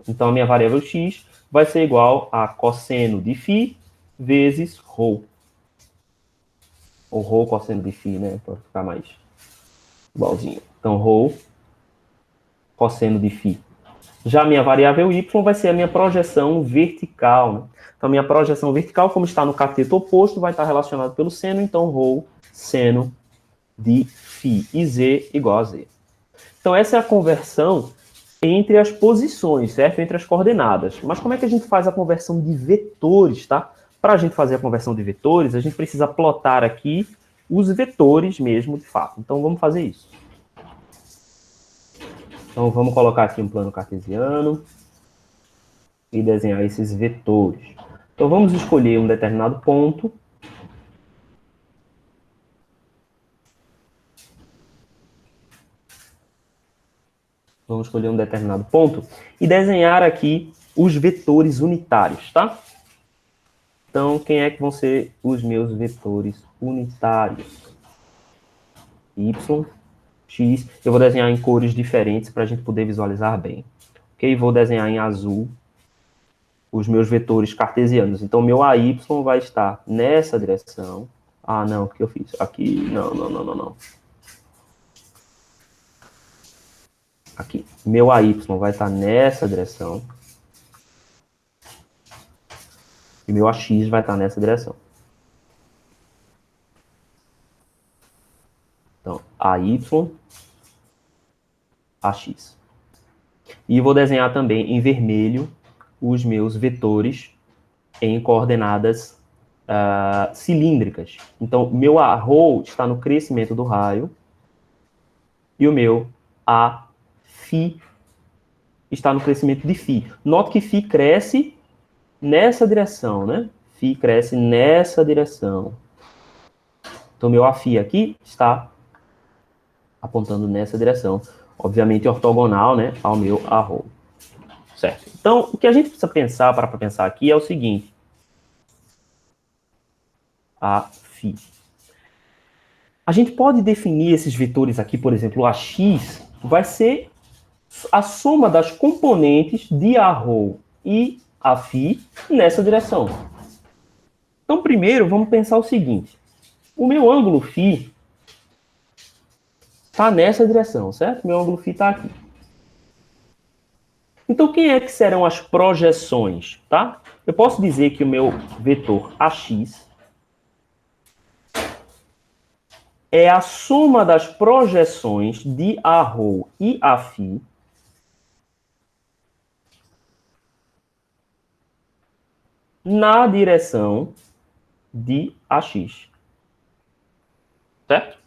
Então, a minha variável x vai ser igual a cosseno de φ vezes ρ. Ou ρ cosseno de φ, né? Para ficar mais igualzinho. Então, ρ cosseno de φ. Já a minha variável y vai ser a minha projeção vertical, né? Então, a minha projeção vertical, como está no cateto oposto, vai estar relacionado pelo seno. Então, ρ seno de φ. E z igual a z. Então, essa é a conversão entre as posições, certo? Entre as coordenadas. Mas como é que a gente faz a conversão de vetores, tá? Para a gente fazer a conversão de vetores, a gente precisa plotar aqui os vetores mesmo, de fato. Então, vamos fazer isso. Então, vamos colocar aqui um plano cartesiano e desenhar esses vetores. Então, vamos escolher um determinado ponto. Vamos escolher um determinado ponto e desenhar aqui os vetores unitários, tá? Então, quem é que vão ser os meus vetores unitários? Y, X. Eu vou desenhar em cores diferentes para a gente poder visualizar bem. Ok? Vou desenhar em azul os meus vetores cartesianos. Então, meu AY vai estar nessa direção. Ah, não, o que eu fiz? Aqui, não. Aqui, meu AY vai estar nessa direção. E meu AX vai estar nessa direção. Então, AY, AX. E vou desenhar também em vermelho os meus vetores em coordenadas cilíndricas. Então, meu ρ está no crescimento do raio e o meu Φ está no crescimento de Φ. Note que Φ cresce nessa direção, né? Φ cresce nessa direção. Então, meu Aφ aqui está apontando nessa direção. Obviamente, ortogonal, né, ao meu ρ. Certo? Então, o que a gente precisa pensar, para pensar aqui, é o seguinte. Φ. A gente pode definir esses vetores aqui, por exemplo, o AX vai ser a soma das componentes de ρ e Φ nessa direção. Então, primeiro, vamos pensar o seguinte. O meu ângulo Φ está nessa direção, certo? Meu ângulo Φ está aqui. Então, quem é que serão as projeções, tá? Eu posso dizer que o meu vetor AX é a soma das projeções de ρ e Φ na direção de AX. Certo?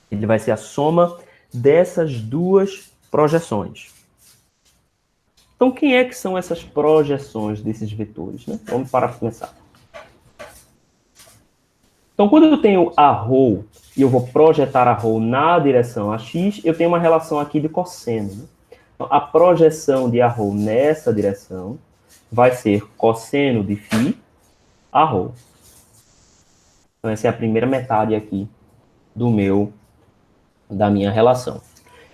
Ele vai ser a soma dessas duas projeções. Então, quem é que são essas projeções desses vetores, né? Vamos parar para pensar. Então, quando eu tenho a ρ e eu vou projetar a ρ na direção AX, eu tenho uma relação aqui de cosseno. Né? Então, a projeção de a ρ nessa direção vai ser cosseno de Φ a ρ. Então, essa é a primeira metade aqui da minha relação.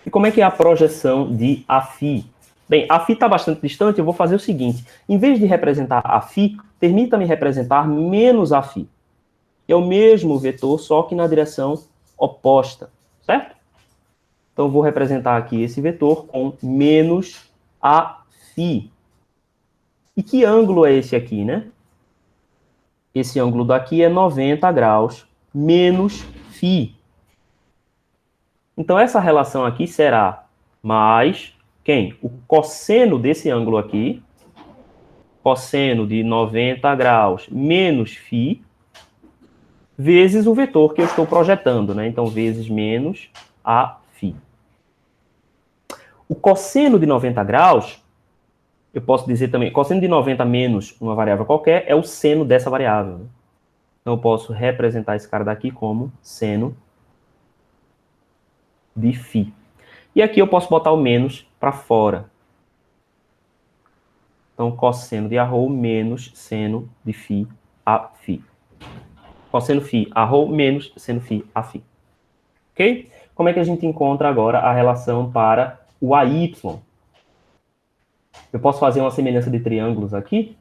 E como é que é a projeção de Φ? Bem, a Φ está bastante distante, eu vou fazer o seguinte. Em vez de representar a Φ, permita-me representar menos a Φ. É o mesmo vetor, só que na direção oposta, certo? Então, eu vou representar aqui esse vetor com menos a Φ. E que ângulo é esse aqui, né? Esse ângulo daqui é 90 graus menos Φ. Então, essa relação aqui será mais quem? O cosseno desse ângulo aqui, cosseno de 90 graus menos Φ, vezes o vetor que eu estou projetando, né? Então, vezes menos a Φ. O cosseno de 90 graus, eu posso dizer também, cosseno de 90 menos uma variável qualquer é o seno dessa variável. Né? Então, eu posso representar esse cara daqui como seno de Φ. E aqui eu posso botar o menos para fora. Então, cosseno de ρ menos seno de Φ a Φ. Cosseno Φ a ρ menos seno Φ a Φ. Ok? Como é que a gente encontra agora a relação para o AY? Eu posso fazer uma semelhança de triângulos aqui.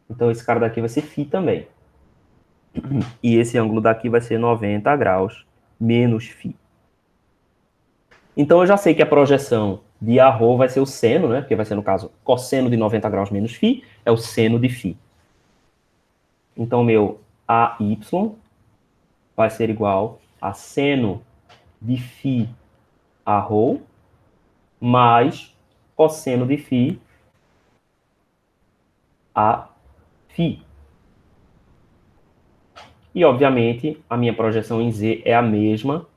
Então, esse cara daqui vai ser Φ também. E esse ângulo daqui vai ser 90 graus menos Φ. Então, eu já sei que a projeção de ρ vai ser o seno, né? Porque vai ser, no caso, cosseno de 90 graus menos Φ, é o seno de Φ. Então, meu AY vai ser igual a seno de Φ a ρ mais cosseno de Φ a Φ. E, obviamente, a minha projeção em Z é a mesma,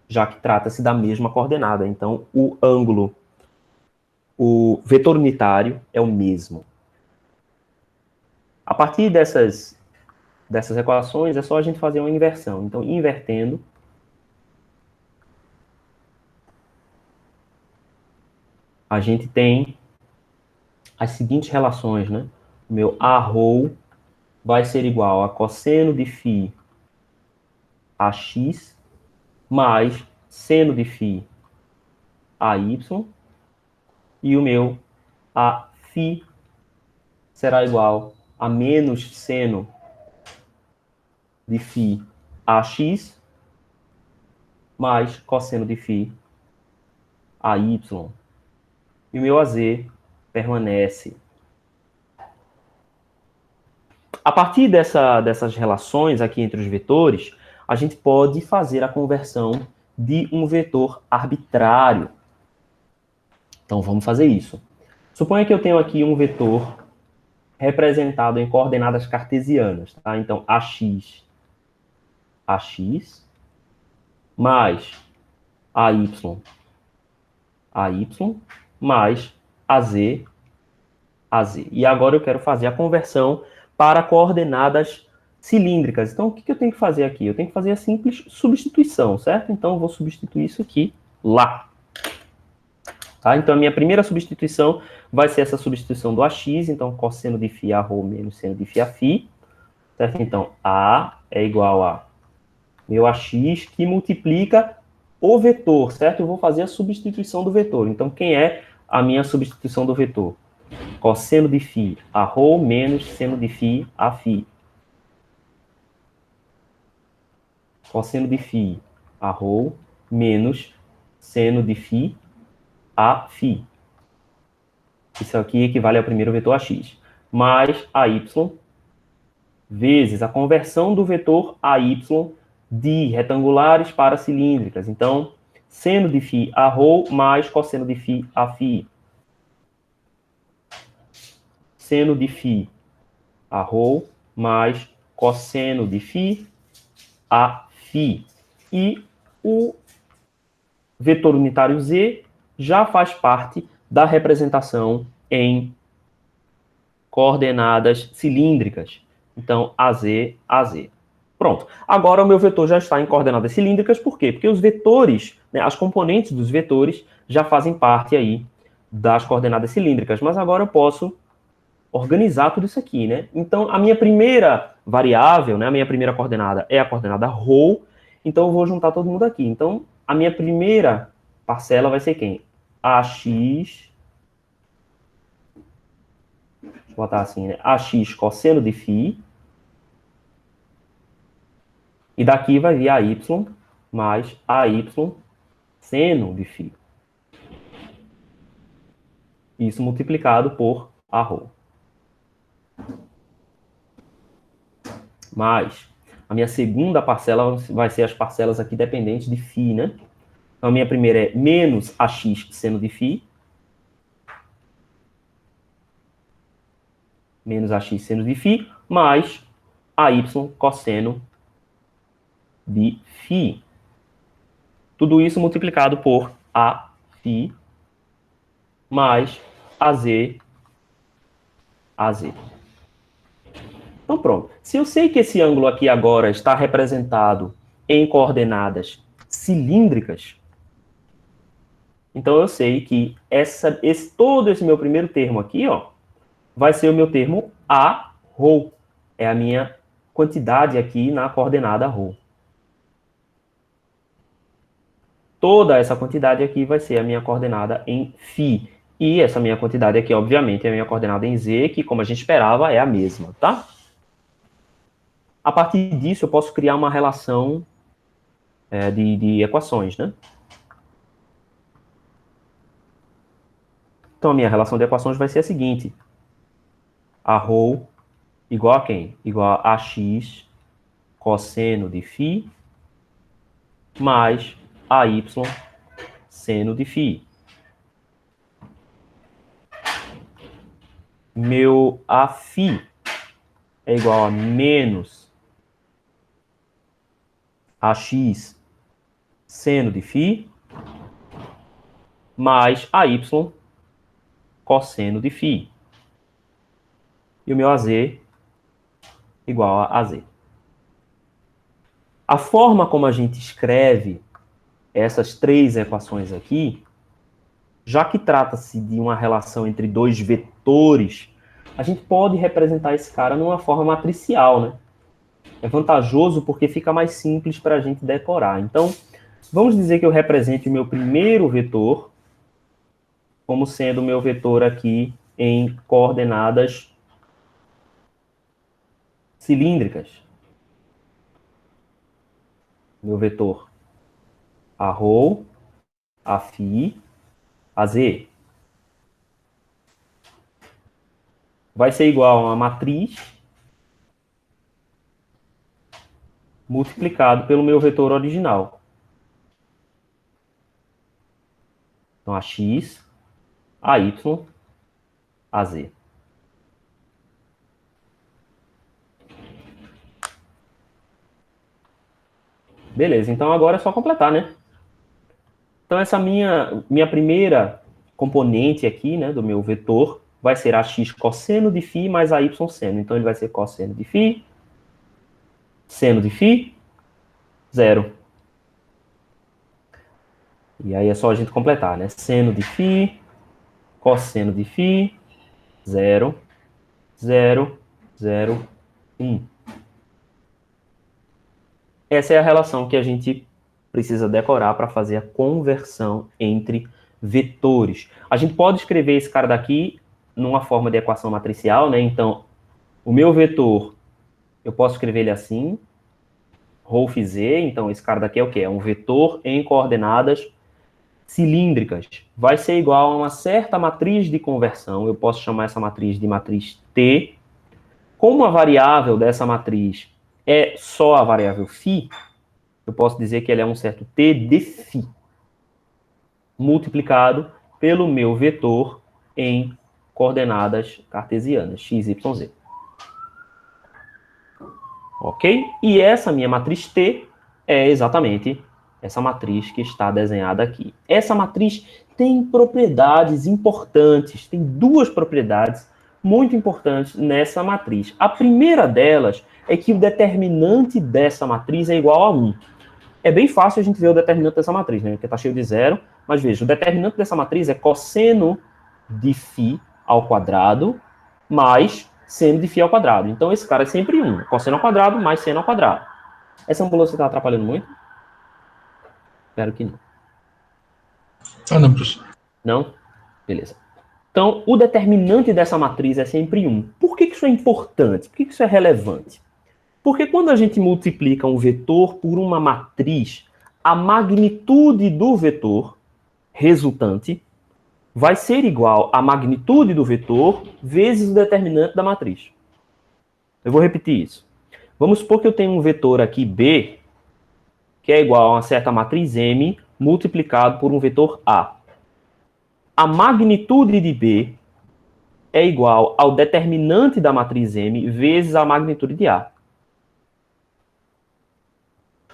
já que trata-se da mesma coordenada. Então, o ângulo, o vetor unitário é o mesmo. A partir dessas equações, é só a gente fazer uma inversão. Então, invertendo, a gente tem as seguintes relações, né? O meu ρ vai ser igual a cosseno de Φ a x mais seno de Φ a y, e o meu a φ será igual a menos seno de φ ax mais cosseno de φ ay. E o meu AZ permanece. A partir dessas relações aqui entre os vetores, a gente pode fazer a conversão de um vetor arbitrário. Então, vamos fazer isso. Suponha que eu tenho aqui um vetor representado em coordenadas cartesianas. Tá? Então, ax mais ay mais az. E agora eu quero fazer a conversão para coordenadas cilíndricas. Então, o que eu tenho que fazer aqui? Eu tenho que fazer a simples substituição, certo? Então, eu vou substituir isso aqui lá. Tá? Então, a minha primeira substituição vai ser essa substituição do ax. Então, cosseno de φ a ρ menos seno de φ a φ. Certo? Então, A é igual a meu ax, que multiplica o vetor, certo? Eu vou fazer a substituição do vetor. Então, quem é a minha substituição do vetor? Cosseno de φ a ρ menos seno de φ a φ. Cosseno de φ a ρ menos seno de φ a φ. Isso aqui equivale ao primeiro vetor ax. Mais ay vezes a conversão do vetor ay de retangulares para cilíndricas. Então, seno de φ a ρ mais cosseno de φ a φ. Seno de φ a ρ mais cosseno de φ a φ. E o vetor unitário z já faz parte da representação em coordenadas cilíndricas. Então, AZ. Pronto. Agora o meu vetor já está em coordenadas cilíndricas. Por quê? Porque os vetores, né, as componentes dos vetores já fazem parte aí das coordenadas cilíndricas. Mas agora eu posso organizar tudo isso aqui, né? Então, a minha primeira variável, né, a minha primeira coordenada é a coordenada ρ. Então, eu vou juntar todo mundo aqui. Então, a minha primeira parcela vai ser quem? Ax. Vou botar assim, né? Ax cosseno de φ. E daqui vai vir ay mais ay seno de φ. Isso multiplicado por a ρ. Mas a minha segunda parcela vai ser as parcelas aqui dependentes de φ, né? Então, a minha primeira é menos ax seno de φ. Menos ax seno de φ, mais ay cosseno de φ. Tudo isso multiplicado por a φ mais az. Então, pronto. Se eu sei que esse ângulo aqui agora está representado em coordenadas cilíndricas, então eu sei que todo esse meu primeiro termo aqui, ó, vai ser o meu termo a ρ. É a minha quantidade aqui na coordenada ρ. Toda essa quantidade aqui vai ser a minha coordenada em φ. E essa minha quantidade aqui, obviamente, é a minha coordenada em z, que, como a gente esperava, é a mesma, tá? A partir disso, eu posso criar uma relação de equações, né? Então, a minha relação de equações vai ser a seguinte. A ρ igual a quem? Igual a ax cosseno de φ mais ay seno de φ. Meu Aφ é igual a menos ax seno de φ mais ay cosseno de φ. E o meu AZ igual a AZ. A forma como a gente escreve essas três equações aqui, já que trata-se de uma relação entre dois vetores, a gente pode representar esse cara numa forma matricial, né? É vantajoso porque fica mais simples para a gente decorar. Então, vamos dizer que eu represente o meu primeiro vetor como sendo o meu vetor aqui em coordenadas cilíndricas. Meu vetor arrow, afi, az. Vai ser igual a uma matriz multiplicado pelo meu vetor original. Então, ax, ay, az. Beleza, então agora é só completar, né? Então, essa minha primeira componente aqui, né, do meu vetor, vai ser ax cosseno de φ mais ay seno. Então, ele vai ser cosseno de φ, seno de φ, 0. E aí é só a gente completar, né? Seno de φ, cosseno de φ, 0, 0, 0, 1. Essa é a relação que a gente precisa decorar para fazer a conversão entre vetores. A gente pode escrever esse cara daqui numa forma de equação matricial, né? Então, o meu vetor, eu posso escrever ele assim, ρφz, então esse cara daqui é o quê? É um vetor em coordenadas cilíndricas. Vai ser igual a uma certa matriz de conversão, eu posso chamar essa matriz de matriz T. Como a variável dessa matriz é só a variável φ, eu posso dizer que ele é um certo T de φ, multiplicado pelo meu vetor em coordenadas cartesianas, x, y, z. Ok? E essa minha matriz T é exatamente essa matriz que está desenhada aqui. Essa matriz tem propriedades importantes, tem duas propriedades muito importantes nessa matriz. A primeira delas é que o determinante dessa matriz é igual a 1. É bem fácil a gente ver o determinante dessa matriz, né? Porque está cheio de 0. Mas veja, o determinante dessa matriz é cosseno de φ ao quadrado mais seno de φ ao quadrado. Então, esse cara é sempre 1. Cosseno ao quadrado mais seno ao quadrado. Essa ambulância está atrapalhando muito? Espero que não. Ah, não, professor. Não? Beleza. Então, o determinante dessa matriz é sempre 1. Por que isso é importante? Por que isso é relevante? Porque quando a gente multiplica um vetor por uma matriz, a magnitude do vetor resultante vai ser igual à magnitude do vetor vezes o determinante da matriz. Eu vou repetir isso. Vamos supor que eu tenho um vetor aqui B, que é igual a uma certa matriz M multiplicado por um vetor A. A magnitude de B é igual ao determinante da matriz M vezes a magnitude de A.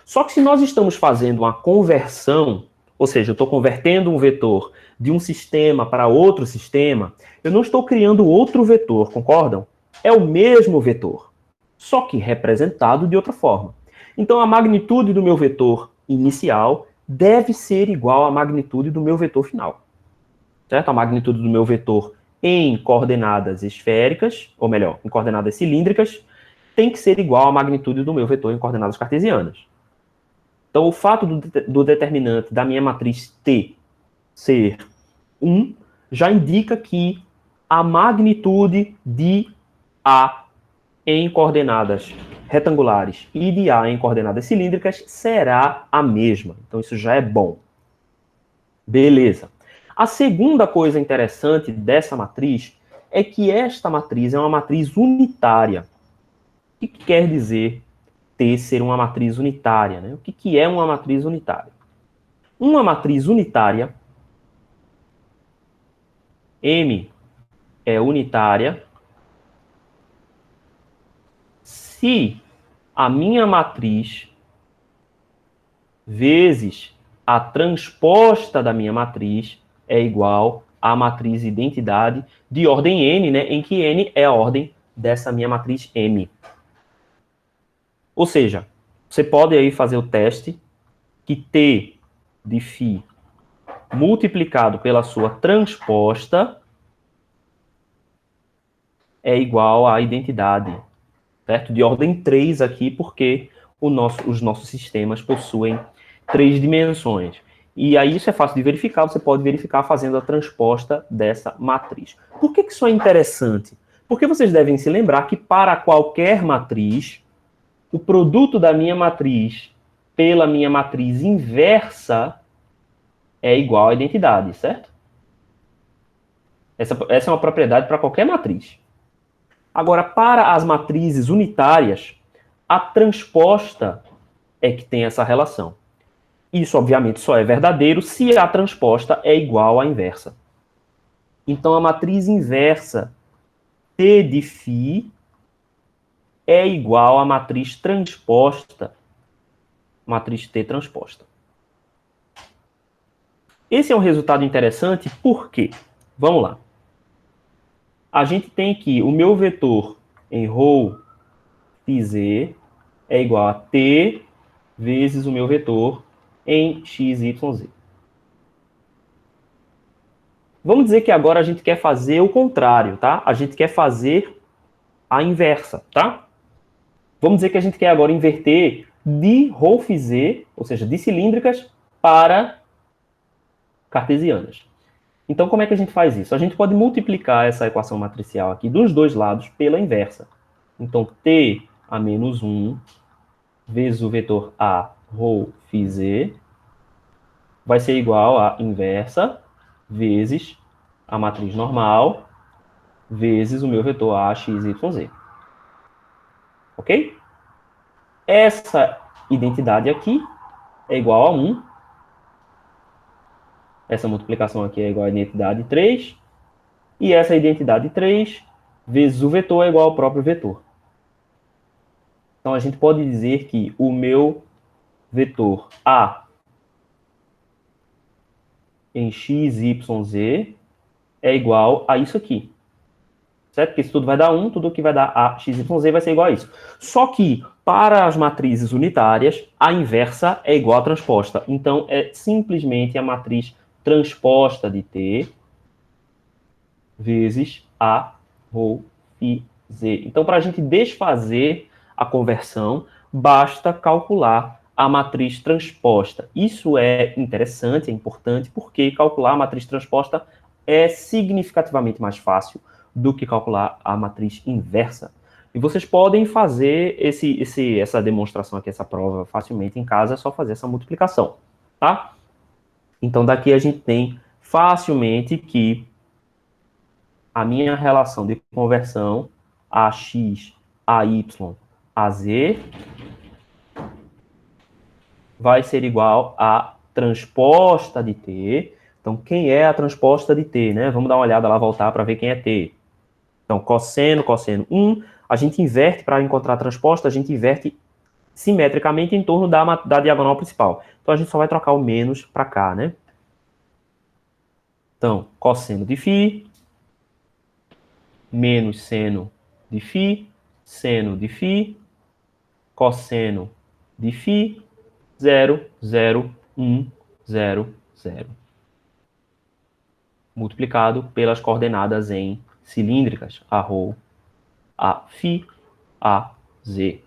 Só que se nós estamos fazendo uma conversão, ou seja, eu estou convertendo um vetor de um sistema para outro sistema, eu não estou criando outro vetor, concordam? É o mesmo vetor, só que representado de outra forma. Então, a magnitude do meu vetor inicial deve ser igual à magnitude do meu vetor final. Certo? A magnitude do meu vetor em coordenadas esféricas, ou melhor, em coordenadas cilíndricas, tem que ser igual à magnitude do meu vetor em coordenadas cartesianas. Então, o fato do determinante da minha matriz T ser 1 já indica que a magnitude de A em coordenadas retangulares e de A em coordenadas cilíndricas será a mesma. Então, isso já é bom. Beleza. A segunda coisa interessante dessa matriz é que esta matriz é uma matriz unitária. O que quer dizer T ser uma matriz unitária, né? O que é uma matriz unitária? Uma matriz unitária, M é unitária, se a minha matriz vezes a transposta da minha matriz é igual à matriz identidade de ordem n, né? Em que n é a ordem dessa minha matriz M. Ou seja, você pode aí fazer o teste que T de φ multiplicado pela sua transposta é igual à identidade, certo? De ordem 3 aqui, porque os nossos sistemas possuem 3 dimensões. E aí isso é fácil de verificar, você pode verificar fazendo a transposta dessa matriz. Por que isso é interessante? Porque vocês devem se lembrar que para qualquer matriz, o produto da minha matriz pela minha matriz inversa é igual à identidade, certo? Essa é uma propriedade para qualquer matriz. Agora, para as matrizes unitárias, a transposta é que tem essa relação. Isso, obviamente, só é verdadeiro se a transposta é igual à inversa. Então, a matriz inversa T de φ é igual à matriz transposta, matriz T transposta. Esse é um resultado interessante, por quê? Vamos lá. A gente tem que o meu vetor em ρ φz é igual a T vezes o meu vetor em x, y, z. Vamos dizer que agora a gente quer fazer o contrário, tá? A gente quer fazer a inversa, tá? Vamos dizer que a gente quer agora inverter de ρ φz, ou seja, de cilíndricas, para cartesianas. Então, como é que a gente faz isso? A gente pode multiplicar essa equação matricial aqui dos dois lados pela inversa. Então, t a menos 1 vezes o vetor a ρ φz vai ser igual a inversa vezes a matriz normal vezes o meu vetor a, x, y, z. Ok? Essa identidade aqui é igual a 1. Essa multiplicação aqui é igual à identidade 3. E essa identidade 3 vezes o vetor é igual ao próprio vetor. Então, a gente pode dizer que o meu vetor A em x, y, z é igual a isso aqui. Certo? Porque se tudo vai dar 1, tudo que vai dar A, x, y, z vai ser igual a isso. Só que, para as matrizes unitárias, a inversa é igual à transposta. Então, é simplesmente a matriz transposta de T vezes A, ρ, φ, z. Então, para a gente desfazer a conversão, basta calcular a matriz transposta. Isso é interessante, é importante, porque calcular a matriz transposta é significativamente mais fácil do que calcular a matriz inversa. E vocês podem fazer essa demonstração aqui, essa prova facilmente em casa, é só fazer essa multiplicação, tá? Então, daqui a gente tem facilmente que a minha relação de conversão AX, AY, AZ vai ser igual à transposta de T. Então, quem é a transposta de T, né? Vamos dar uma olhada lá, voltar para ver quem é T. Então, cosseno, 1. A gente inverte, para encontrar a transposta, a gente inverte simetricamente em torno da diagonal principal. Então, a gente só vai trocar o menos para cá, né? Então, cosseno de φ menos seno de φ, seno de φ, cosseno de φ, 0, 0, 1, 0, 0. Multiplicado pelas coordenadas em cilíndricas, a ρ, a φ, a z.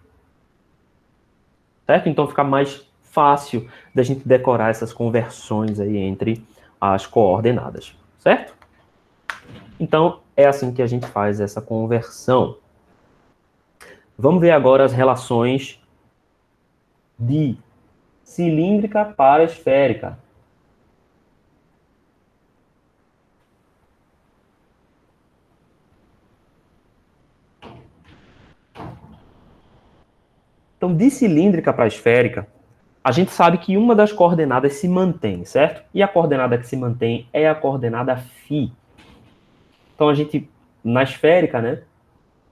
Certo? Então fica mais fácil da gente decorar essas conversões aí entre as coordenadas, certo? Então, é assim que a gente faz essa conversão. Vamos ver agora as relações de cilíndrica para esférica. Então, de cilíndrica para esférica, a gente sabe que uma das coordenadas se mantém, certo? E a coordenada que se mantém é a coordenada φ. Então, a gente, na esférica, né,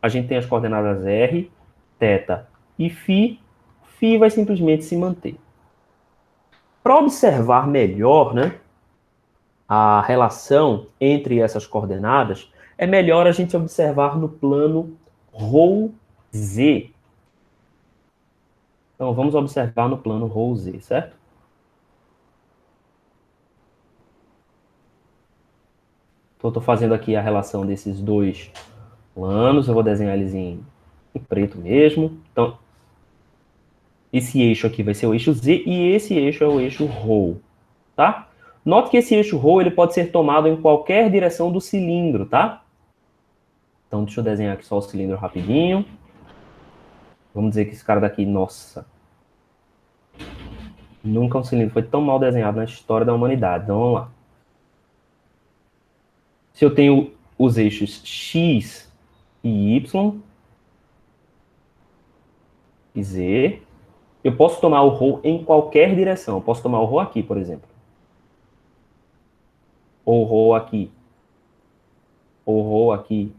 a gente tem as coordenadas r, θ e φ. Φ vai simplesmente se manter. Para observar melhor, né, a relação entre essas coordenadas, é melhor a gente observar no plano ρz. Então, vamos observar no plano ρz, certo? Então, eu estou fazendo aqui a relação desses dois planos. Eu vou desenhar eles em preto mesmo. Então, esse eixo aqui vai ser o eixo Z e esse eixo é o eixo ρ. tá? Note que esse eixo ρ, ele pode ser tomado em qualquer direção do cilindro, tá? Então, deixa eu desenhar aqui só o cilindro rapidinho. Vamos dizer que esse cara daqui, nossa, nunca um cilindro foi tão mal desenhado na história da humanidade. Então, vamos lá. Se eu tenho os eixos X e Y e Z, eu posso tomar o ρ em qualquer direção. Eu posso tomar o ρ aqui, por exemplo. Ou ρ aqui. Ou ρ aqui.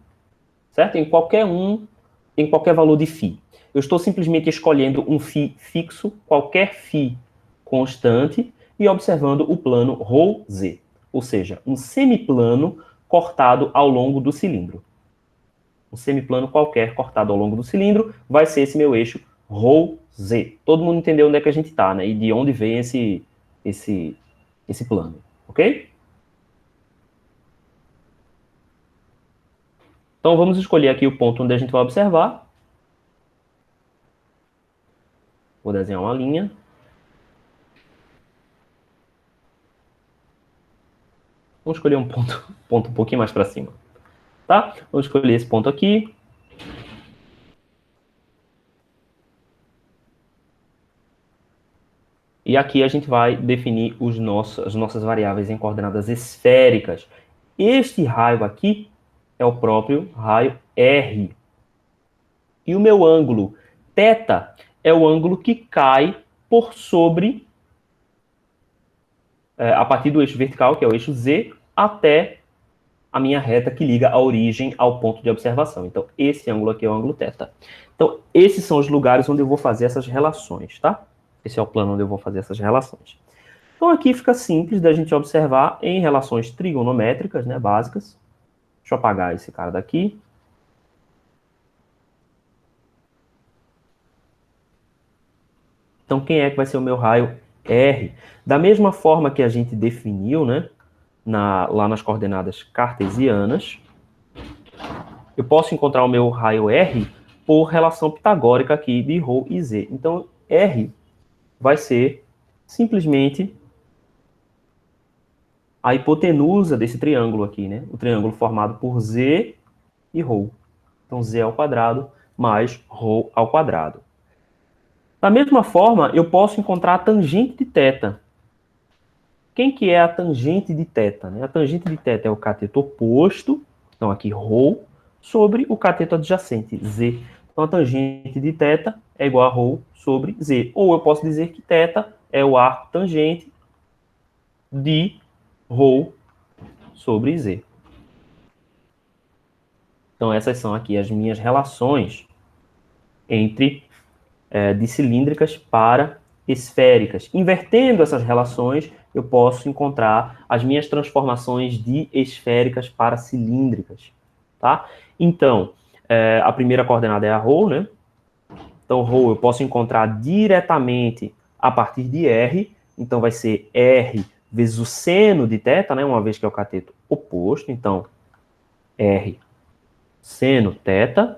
Certo? Em qualquer valor de φ. Eu estou simplesmente escolhendo um φ fixo, qualquer φ constante, e observando o plano ρz. Ou seja, um semiplano cortado ao longo do cilindro. Um semiplano qualquer cortado ao longo do cilindro vai ser esse meu eixo ρz. Todo mundo entendeu onde é que a gente está, né? E de onde vem esse plano, ok? Então vamos escolher aqui o ponto onde a gente vai observar. Vou desenhar uma linha. Vamos escolher um ponto um pouquinho mais para cima. Tá? Vamos escolher esse ponto aqui. E aqui a gente vai definir as nossas variáveis em coordenadas esféricas. Este raio aqui é o próprio raio R. E o meu ângulo θ é o ângulo que cai por sobre, a partir do eixo vertical, que é o eixo Z, até a minha reta que liga a origem ao ponto de observação. Então, esse ângulo aqui é o ângulo θ. Então, esses são os lugares onde eu vou fazer essas relações, tá? Esse é o plano onde eu vou fazer essas relações. Então, aqui fica simples da gente observar em relações trigonométricas, né, básicas. Deixa eu apagar esse cara daqui. Então, quem é que vai ser o meu raio R? Da mesma forma que a gente definiu, né, lá nas coordenadas cartesianas, eu posso encontrar o meu raio R por relação pitagórica aqui de ρ e Z. Então, R vai ser simplesmente a hipotenusa desse triângulo aqui, né? O triângulo formado por Z e ρ. Então, Z ao quadrado mais ρ ao quadrado. Da mesma forma, eu posso encontrar a tangente de θ. Quem que é a tangente de θ? Né? A tangente de θ é o cateto oposto, então aqui ρ, sobre o cateto adjacente, Z. Então a tangente de θ é igual a ρ sobre Z. Ou eu posso dizer que θ é o arco tangente de ρ sobre Z. Então essas são aqui as minhas relações entre de cilíndricas para esféricas. Invertendo essas relações, eu posso encontrar as minhas transformações de esféricas para cilíndricas, tá? Então, a primeira coordenada é a ρ, né? Então, ρ eu posso encontrar diretamente a partir de R, então vai ser R vezes o seno de θ, né? Uma vez que é o cateto oposto, então R seno θ.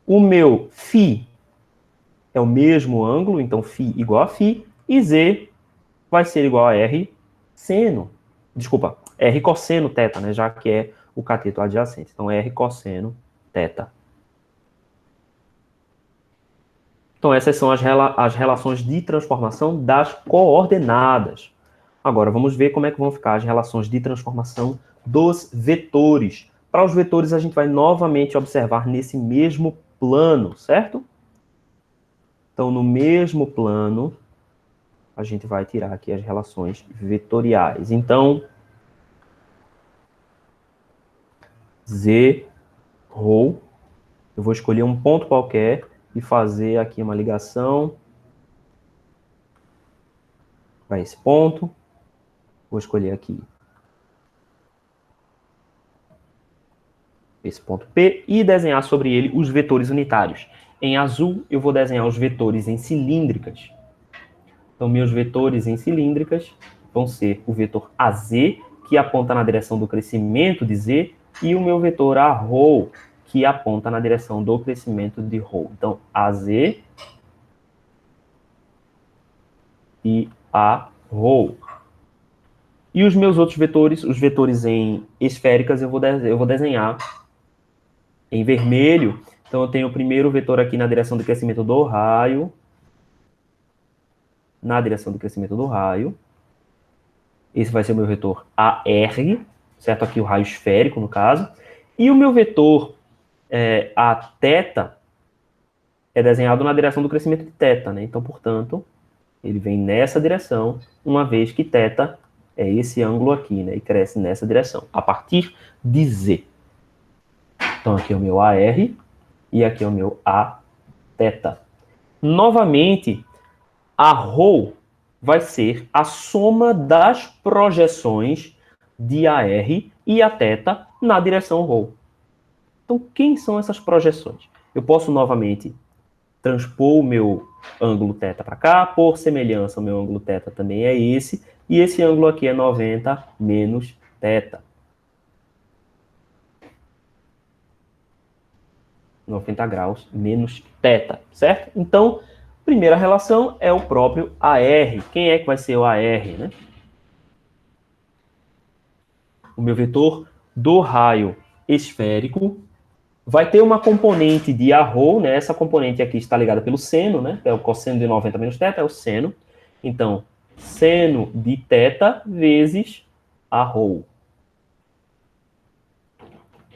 O meu φ é o mesmo ângulo, então φ igual a φ, e Z vai ser igual a R cosseno θ, né, já que é o cateto adjacente. Então, R cosseno θ. Então, essas são as relações de transformação das coordenadas. Agora, vamos ver como é que vão ficar as relações de transformação dos vetores. Para os vetores, a gente vai novamente observar nesse mesmo plano, certo? Então, no mesmo plano, a gente vai tirar aqui as relações vetoriais. Então, Z, ρ, eu vou escolher um ponto qualquer e fazer aqui uma ligação para esse ponto. Vou escolher aqui esse ponto P e desenhar sobre ele os vetores unitários. Em azul, eu vou desenhar os vetores em cilíndricas. Então, meus vetores em cilíndricas vão ser o vetor AZ, que aponta na direção do crescimento de Z, e o meu vetor Aρρ, que aponta na direção do crescimento de ρ. Então, AZ e Arρ. E os meus outros vetores, os vetores em esféricas, eu vou desenhar em vermelho. Então, eu tenho o primeiro vetor aqui na direção do crescimento do raio. Na direção do crescimento do raio. Esse vai ser o meu vetor AR, certo? Aqui o raio esférico, no caso. E o meu vetor Aθ é desenhado na direção do crescimento de θ, né? Então, portanto, ele vem nessa direção, uma vez que θ é esse ângulo aqui, né? E cresce nessa direção, a partir de Z. Então, aqui é o meu AR e aqui é o meu Aθ. Novamente, a ρ vai ser a soma das projeções de AR e Aθ na direção ρ. Então, quem são essas projeções? Eu posso, novamente, transpor o meu ângulo θ para cá, por semelhança, o meu ângulo θ também é esse, e esse ângulo aqui é 90 menos θ. 90 graus menos θ, certo? Então, primeira relação é o próprio AR. Quem é que vai ser o AR, né? O meu vetor do raio esférico vai ter uma componente de arrow, né? Essa componente aqui está ligada pelo seno, né? É o cosseno de 90 menos θ, é o seno. Então, seno de θ vezes arrow.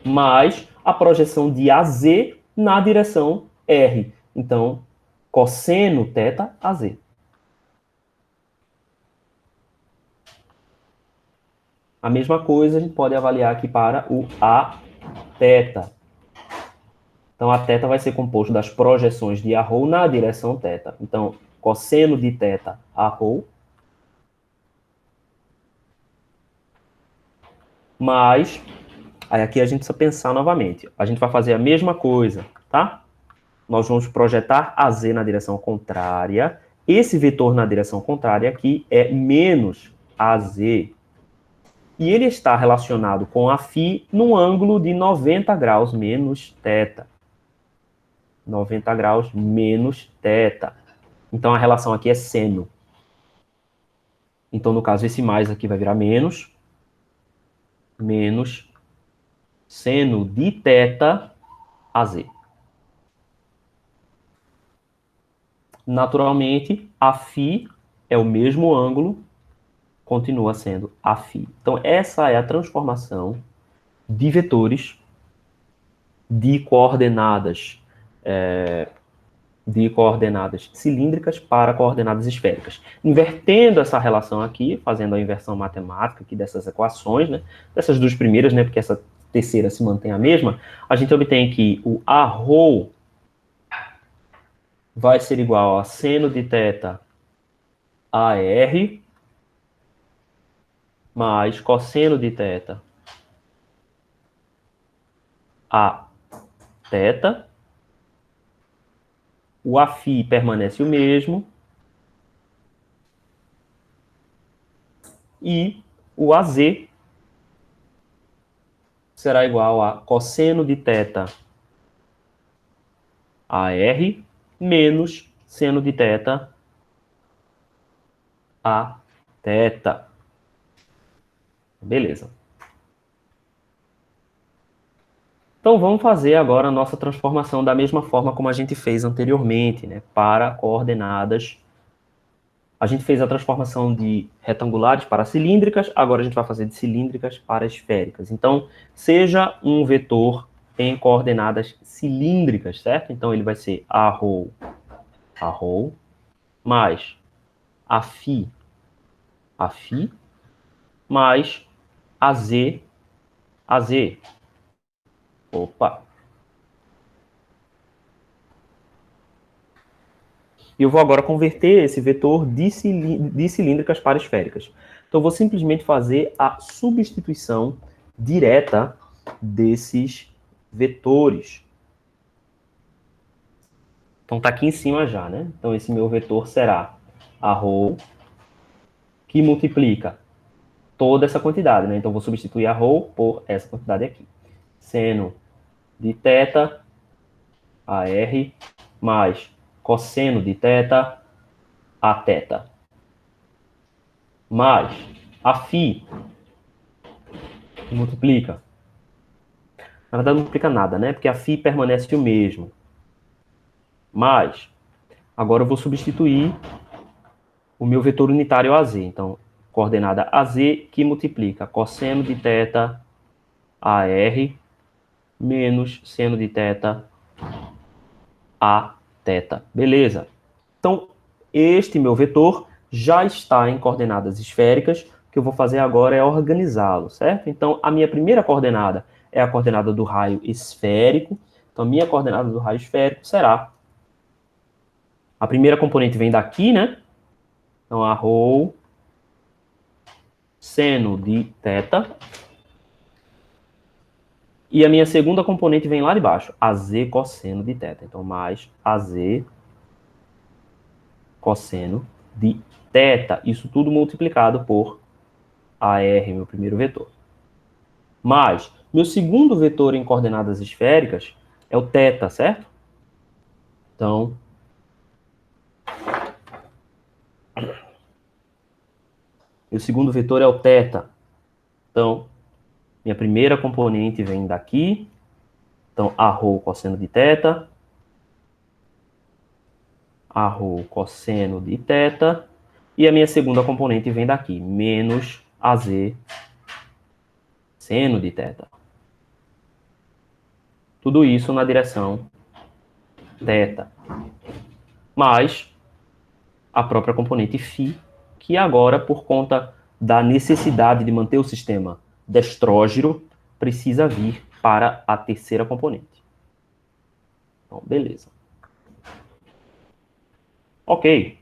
Mais a projeção de AZ na direção R. Então, cosseno θ AZ. A mesma coisa a gente pode avaliar aqui para o Aθ. Então, a θ vai ser composto das projeções de arrow na direção θ. Então, cosseno de θ arrow mais... Aí aqui a gente precisa pensar novamente. A gente vai fazer a mesma coisa, tá? Nós vamos projetar AZ na direção contrária. Esse vetor na direção contrária aqui é menos AZ. E ele está relacionado com a φ num ângulo de 90 graus menos θ. 90 graus menos θ. Então, a relação aqui é seno. Então, no caso, esse mais aqui vai virar menos. Menos seno de θ AZ. Naturalmente, a φ é o mesmo ângulo, continua sendo a φ. Então, essa é a transformação de vetores de coordenadas cilíndricas para coordenadas esféricas. Invertendo essa relação aqui, fazendo a inversão matemática aqui dessas equações, né, dessas duas primeiras, né, porque essa terceira se mantém a mesma, a gente obtém que o arrow vai ser igual a seno de θ AR mais cosseno de θ Aθ. O Aφ permanece o mesmo. E o AZ será igual a cosseno de θ AR menos seno de θ Aθ. Beleza. Então, vamos fazer agora a nossa transformação da mesma forma como a gente fez anteriormente, né? Para coordenadas. A gente fez a transformação de retangulares para cilíndricas, agora a gente vai fazer de cilíndricas para esféricas. Então, seja um vetor em coordenadas cilíndricas, certo? Então, ele vai ser arrow, mais Aφ, mais AZ, AZ. Opa! E eu vou agora converter esse vetor de cilíndricas para esféricas. Então, eu vou simplesmente fazer a substituição direta desses vetores. Então, está aqui em cima já, né? Então, esse meu vetor será arrow, que multiplica toda essa quantidade, né? Então, eu vou substituir arrow por essa quantidade aqui. Seno de θ, AR, mais cosseno de θ, Aθ. Mais a φ multiplica. Na verdade, não multiplica nada, né? Porque a φ permanece o mesmo. Mas, agora eu vou substituir o meu vetor unitário AZ. Então, coordenada AZ que multiplica cosseno de θ AR menos seno de θ a θ. Beleza. Então, este meu vetor já está em coordenadas esféricas. O que eu vou fazer agora é organizá-lo, certo? Então, a minha primeira coordenada é a coordenada do raio esférico. Então, a minha coordenada do raio esférico será... A primeira componente vem daqui, né? Então, a ρ seno de θ. E a minha segunda componente vem lá de baixo, AZ cosseno de θ. Então, mais AZ cosseno de θ. Isso tudo multiplicado por AR, meu primeiro vetor. Mas, meu segundo vetor em coordenadas esféricas é o θ, certo? Então, meu segundo vetor é o θ. Então, minha primeira componente vem daqui. Então, a ρ cosseno de θ. A ρ cosseno de θ. E a minha segunda componente vem daqui, menos AZ seno de θ. Tudo isso na direção θ. Mais a própria componente φ, que agora, por conta da necessidade de manter o sistema destrógiro, precisa vir para a terceira componente. Então, beleza. Ok.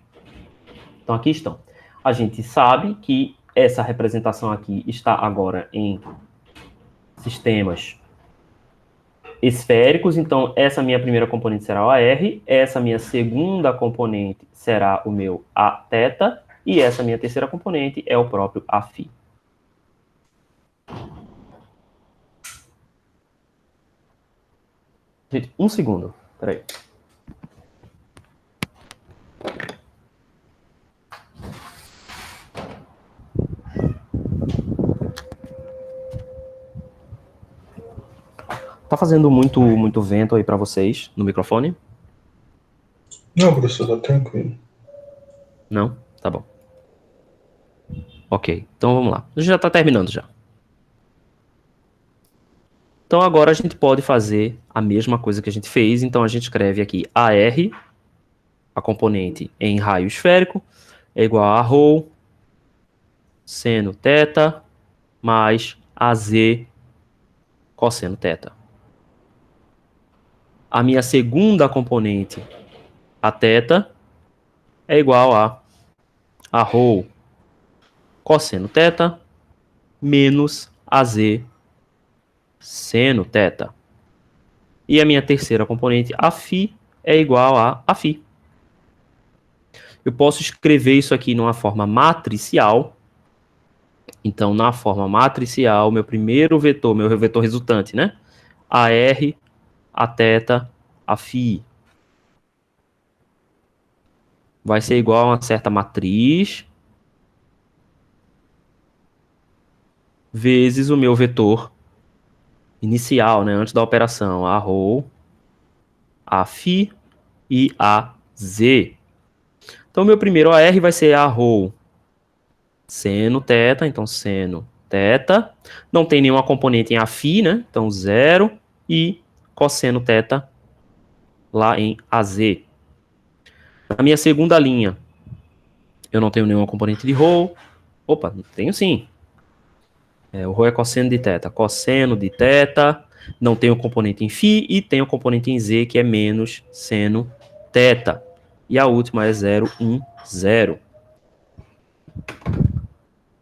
Então, aqui estão. A gente sabe que essa representação aqui está agora em sistemas esféricos, então essa minha primeira componente será o AR, essa minha segunda componente será o meu Aθ, e essa minha terceira componente é o próprio Aφ. Gente, um segundo, peraí. Tá fazendo muito vento aí para vocês no microfone? Não, professor, tá tranquilo. Não? Tá bom. Ok, então vamos lá. A gente já está terminando já. Então agora a gente pode fazer a mesma coisa que a gente fez. Então a gente escreve aqui AR, a componente em raio esférico, é igual a ρ seno θ mais AZ cosseno θ. A minha segunda componente, a θ, é igual a ρ cosseno θ menos AZ seno θ. E a minha terceira componente, a φ, é igual a φ. Eu posso escrever isso aqui numa forma matricial. Então, na forma matricial, meu primeiro vetor, meu vetor resultante, né? AR, a θ, a φ. Vai ser igual a uma certa matriz vezes o meu vetor inicial, né? Antes da operação, a ρ, a φ e a z. Então, meu primeiro AR vai ser a ρ seno θ, então seno θ. Não tem nenhuma componente em Aφ, né? Então, 0. E cosseno θ lá em AZ. Na minha segunda linha, eu não tenho nenhuma componente de ρ. Opa, tenho sim. O ρ é cosseno de θ. Cosseno de θ. Não tenho componente em φ e tenho componente em z, que é menos seno θ. E a última é 0, 1, 0.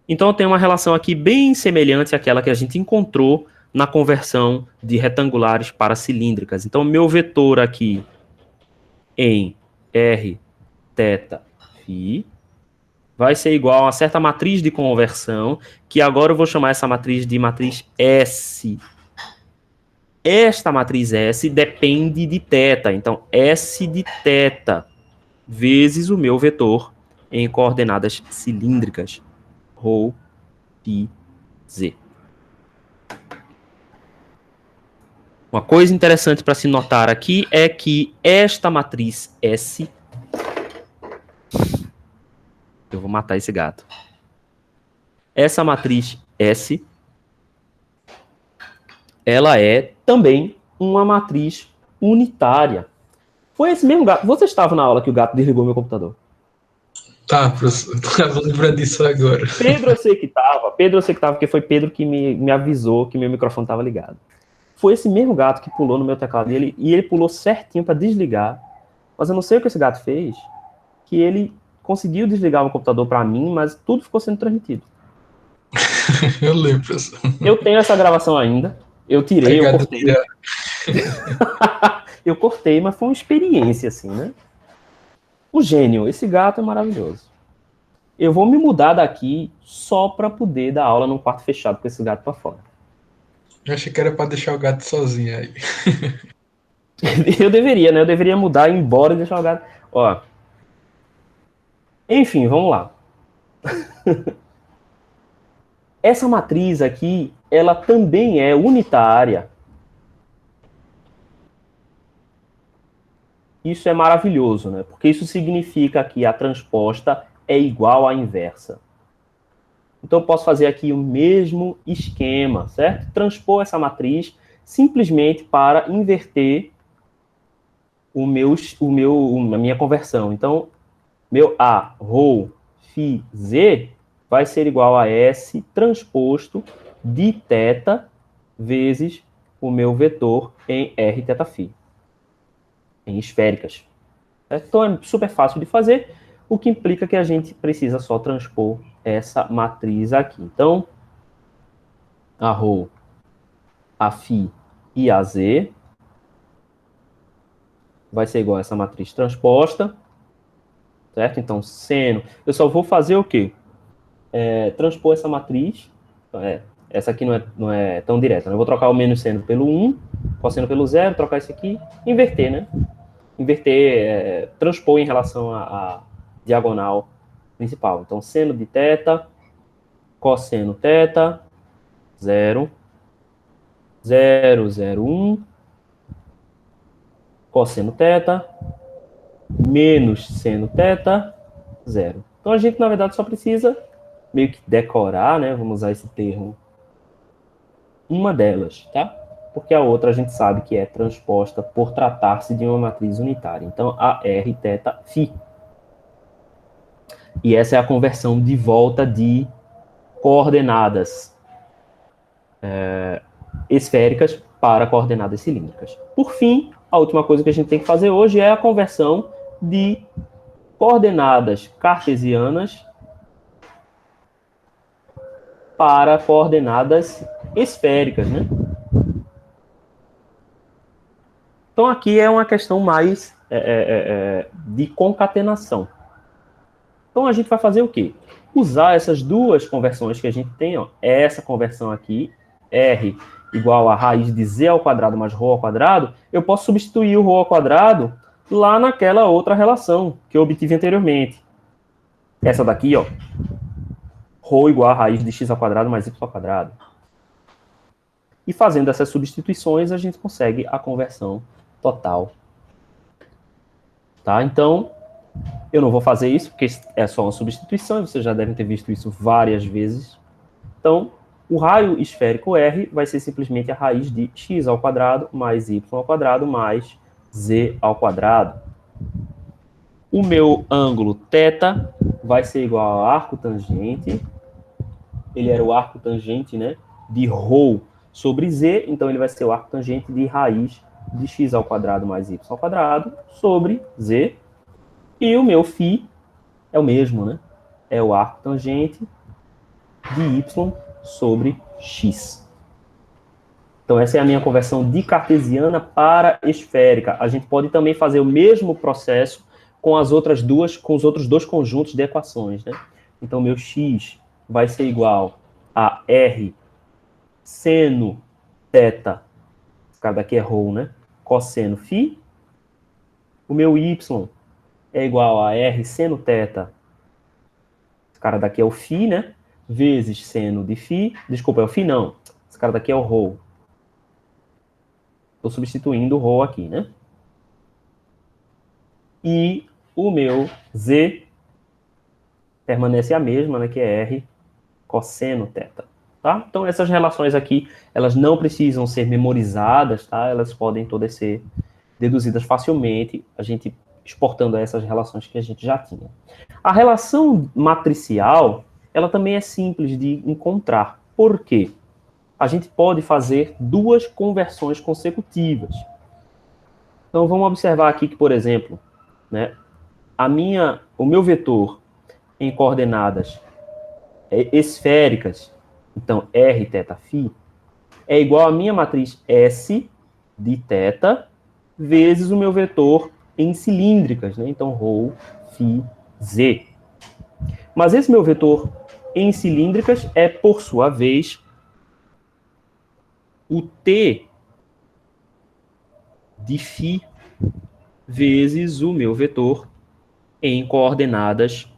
Então, eu tenho uma relação aqui bem semelhante àquela que a gente encontrou na conversão de retangulares para cilíndricas. Então, meu vetor aqui em R, θ, φ vai ser igual a uma certa matriz de conversão, que agora eu vou chamar essa matriz de matriz S. Esta matriz S depende de θ. Então, S de θ vezes o meu vetor em coordenadas cilíndricas, ρ π, z. Uma coisa interessante para se notar aqui é que esta matriz S... Eu vou matar esse gato. Essa matriz S, ela é também uma matriz unitária. Foi esse mesmo gato. Você estava na aula que o gato desligou meu computador? Tá, professor. Tava lembrando disso agora. Pedro, eu sei que estava. Pedro, eu sei que estava, porque foi Pedro que me avisou que meu microfone estava ligado. Foi esse mesmo gato que pulou no meu teclado dele, e ele pulou certinho para desligar. Mas eu não sei o que esse gato fez, que ele conseguiu desligar o computador para mim, mas tudo ficou sendo transmitido. Eu lembro, professor. Eu tenho essa gravação ainda. Eu tirei, eu cortei. Eu cortei, mas foi uma experiência, assim, né? Um gênio. Esse gato é maravilhoso. Eu vou me mudar daqui só para poder dar aula num quarto fechado com esse gato para fora. Eu achei que era para deixar o gato sozinho aí. Eu deveria, né? Eu deveria mudar, ir embora e deixar o gato... Ó. Enfim, vamos lá. Essa matriz aqui, ela também é unitária. Isso é maravilhoso, né? Porque isso significa que a transposta é igual à inversa. Então, eu posso fazer aqui o mesmo esquema, certo? Transpor essa matriz simplesmente para inverter a minha conversão. Então, meu A, ρ, φ, z vai ser igual a S transposto de θ vezes o meu vetor em R θ em esféricas. Então, é super fácil de fazer, o que implica que a gente precisa só transpor essa matriz aqui. Então, a ρ, a φ e a z vai ser igual a essa matriz transposta, certo? Então, seno... Eu só vou fazer o quê? Transpor essa matriz. Essa aqui não é tão direta, né? Eu vou trocar o menos seno pelo 1, cosseno pelo 0, trocar isso aqui, inverter, né? Inverter, transpor em relação à diagonal principal. Então, seno de θ, cosseno θ, 0, 0, 0, 1, cosseno θ, menos seno θ, 0. Então, a gente, na verdade, só precisa meio que decorar, né? Vamos usar esse termo. Uma delas, tá? Porque a outra a gente sabe que é transposta por tratar-se de uma matriz unitária. Então, a R θ φ. E essa é a conversão de volta de coordenadas esféricas para coordenadas cilíndricas. Por fim, a última coisa que a gente tem que fazer hoje é a conversão de coordenadas cartesianas para coordenadas esféricas, né? Então, aqui é uma questão mais de concatenação. Então, a gente vai fazer o quê? Usar essas duas conversões que a gente tem, ó, essa conversão aqui, R igual a raiz de z ao quadrado mais ρ ao quadrado, eu posso substituir o ρ ao quadrado lá naquela outra relação que eu obtive anteriormente. Essa daqui, ó, ρ igual a raiz de x ao quadrado mais y ao quadrado. E fazendo essas substituições, a gente consegue a conversão total. Tá? Então, eu não vou fazer isso, porque é só uma substituição, e vocês já devem ter visto isso várias vezes. Então, o raio esférico R vai ser simplesmente a raiz de x ao quadrado mais y ao quadrado mais z ao quadrado. O meu ângulo θ vai ser igual ao arco tangente. Ele era o arco tangente, né, de ρ sobre z, então ele vai ser o arco tangente de raiz de x ao quadrado mais y ao quadrado sobre z. E o meu φ é o mesmo, né? É o arco tangente de y sobre x. Então, essa é a minha conversão de cartesiana para esférica. A gente pode também fazer o mesmo processo com as outras duas, com os outros dois conjuntos de equações, né? Então, meu x vai ser igual a r seno θ, esse cara daqui é ρ, né? Cosseno φ. O meu y é igual a r seno θ, esse cara daqui é o φ, né? vezes seno de φ. Desculpa, é o φ não. Esse cara daqui é o ρ. Estou substituindo o ρ aqui, né? E o meu z permanece a mesma, né? Que é r cosseno θ. Tá? Então, essas relações aqui, elas não precisam ser memorizadas, tá? Elas podem todas ser deduzidas facilmente, a gente exportando essas relações que a gente já tinha. A relação matricial, ela também é simples de encontrar. Por quê? A gente pode fazer duas conversões consecutivas. Então, vamos observar aqui que, por exemplo, né, o meu vetor em coordenadas esféricas, então r θ φ, é igual à minha matriz S de θ vezes o meu vetor em cilíndricas, né? Então, ρ, φ, z. Mas esse meu vetor em cilíndricas é, por sua vez, o t de φ vezes o meu vetor em coordenadas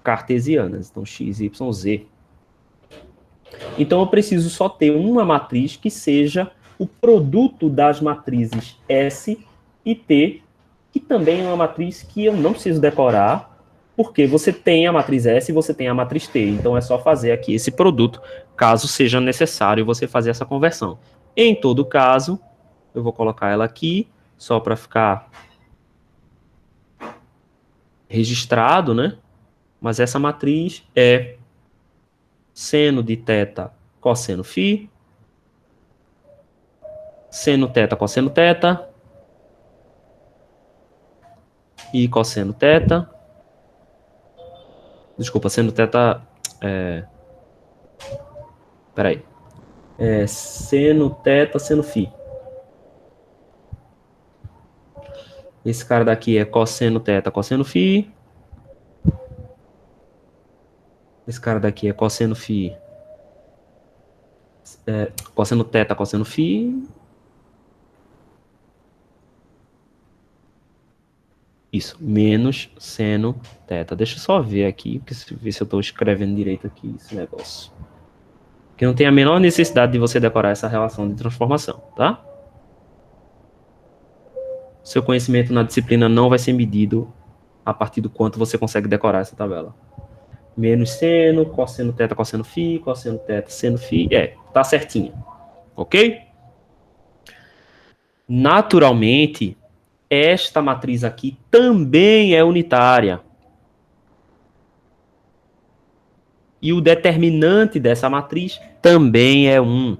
cartesianas. Então, x, y, z. Então, eu preciso só ter uma matriz que seja o produto das matrizes S e T, que também é uma matriz que eu não preciso decorar, porque você tem a matriz S e você tem a matriz T. Então, é só fazer aqui esse produto, caso seja necessário você fazer essa conversão. Em todo caso, eu vou colocar ela aqui, só para ficar registrado, né? Mas essa matriz é seno de θ cosseno φ, seno θ cosseno θ e cosseno θ. Desculpa, seno θ peraí. Seno θ seno φ. Esse cara daqui é cosseno θ cosseno φ. Esse cara daqui é cosseno φ. Cosseno θ cosseno φ. Isso, menos seno θ. Deixa eu só ver aqui, ver se eu estou escrevendo direito aqui esse negócio. Que não tem a menor necessidade de você decorar essa relação de transformação, tá? Seu conhecimento na disciplina não vai ser medido a partir do quanto você consegue decorar essa tabela. Menos seno, cosseno θ cosseno φ, cosseno θ seno φ. Tá certinho. Ok? Naturalmente, esta matriz aqui também é unitária. E o determinante dessa matriz também é 1.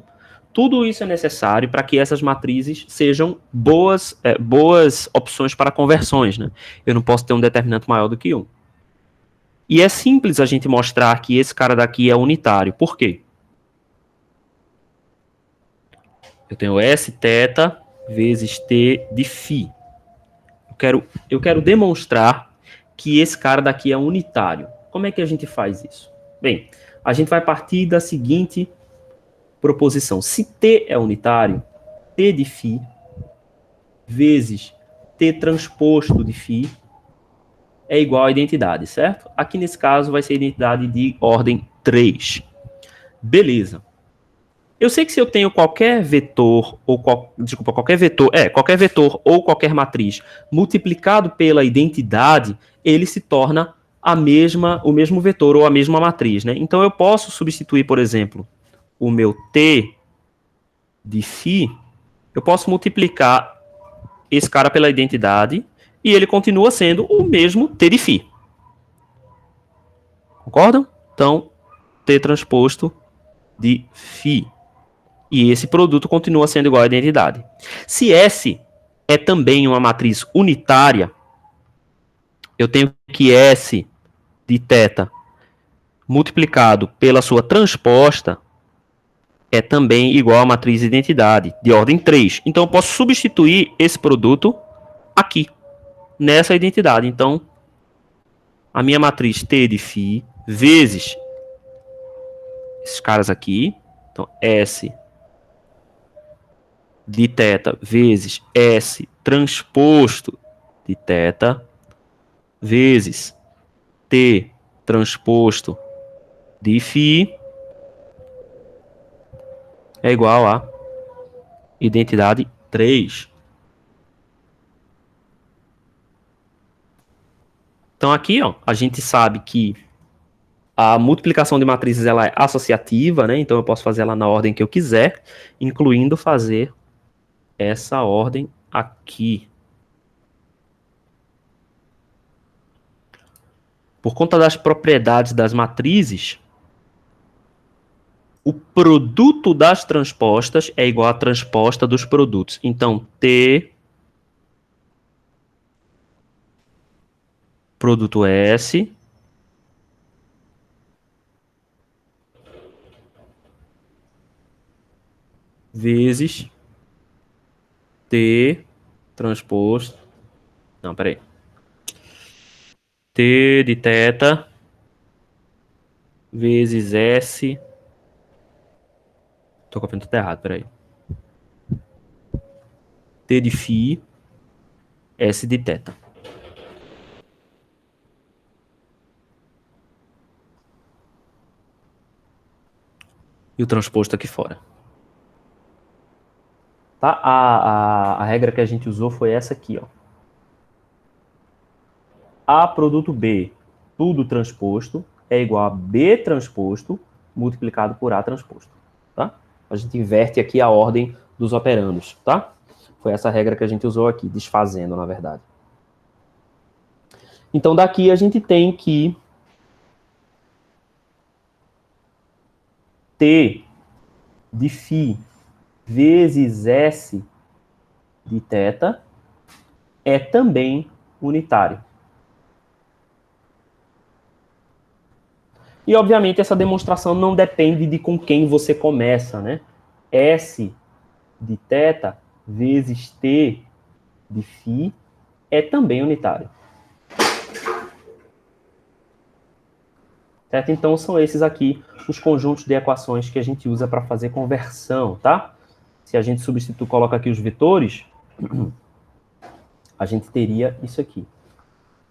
Tudo isso é necessário para que essas matrizes sejam boas opções para conversões, né? Eu não posso ter um determinante maior do que 1. E é simples a gente mostrar que esse cara daqui é unitário. Por quê? Eu tenho S θ vezes T de φ. Eu quero demonstrar que esse cara daqui é unitário. Como é que a gente faz isso? Bem, a gente vai partir da seguinte proposição. Se T é unitário, T de φ vezes T transposto de φ é igual à identidade, certo? Aqui nesse caso vai ser identidade de ordem 3. Beleza. Eu sei que se eu tenho qualquer vetor ou qualquer vetor ou qualquer matriz multiplicado pela identidade, ele se torna o mesmo vetor ou a mesma matriz, né? Então eu posso substituir, por exemplo, o meu T de φ, eu posso multiplicar esse cara pela identidade e ele continua sendo o mesmo T de φ. Concordam? Então, T transposto de φ. E esse produto continua sendo igual à identidade. Se S é também uma matriz unitária, eu tenho que S de θ multiplicado pela sua transposta é também igual à matriz identidade, de ordem 3. Então, eu posso substituir esse produto aqui, nessa identidade. Então, a minha matriz T de φ vezes esses caras aqui, então S de θ vezes S transposto de θ vezes T transposto de φ é igual a identidade 3. Então aqui, ó, a gente sabe que a multiplicação de matrizes ela é associativa, né? Então eu posso fazer ela na ordem que eu quiser, incluindo fazer essa ordem aqui. Por conta das propriedades das matrizes, o produto das transpostas é igual à transposta dos produtos. Então, T produto S vezes T transposto. Não, peraí. T de θ vezes S. Tô copiando tudo errado, peraí. T de φ, S de θ. E o transposto aqui fora. Tá? A regra que a gente usou foi essa aqui, ó. A produto B, tudo transposto, é igual a B transposto multiplicado por A transposto. Tá? A gente inverte aqui a ordem dos operandos, tá? Foi essa regra que a gente usou aqui, desfazendo, na verdade. Então, daqui a gente tem que T de φ vezes S de θ é também unitário. E, obviamente, essa demonstração não depende de com quem você começa, né? S de θ vezes T de φ é também unitário. Certo? Então, são esses aqui os conjuntos de equações que a gente usa para fazer conversão, tá? Se a gente substitui, coloca aqui os vetores, a gente teria isso aqui.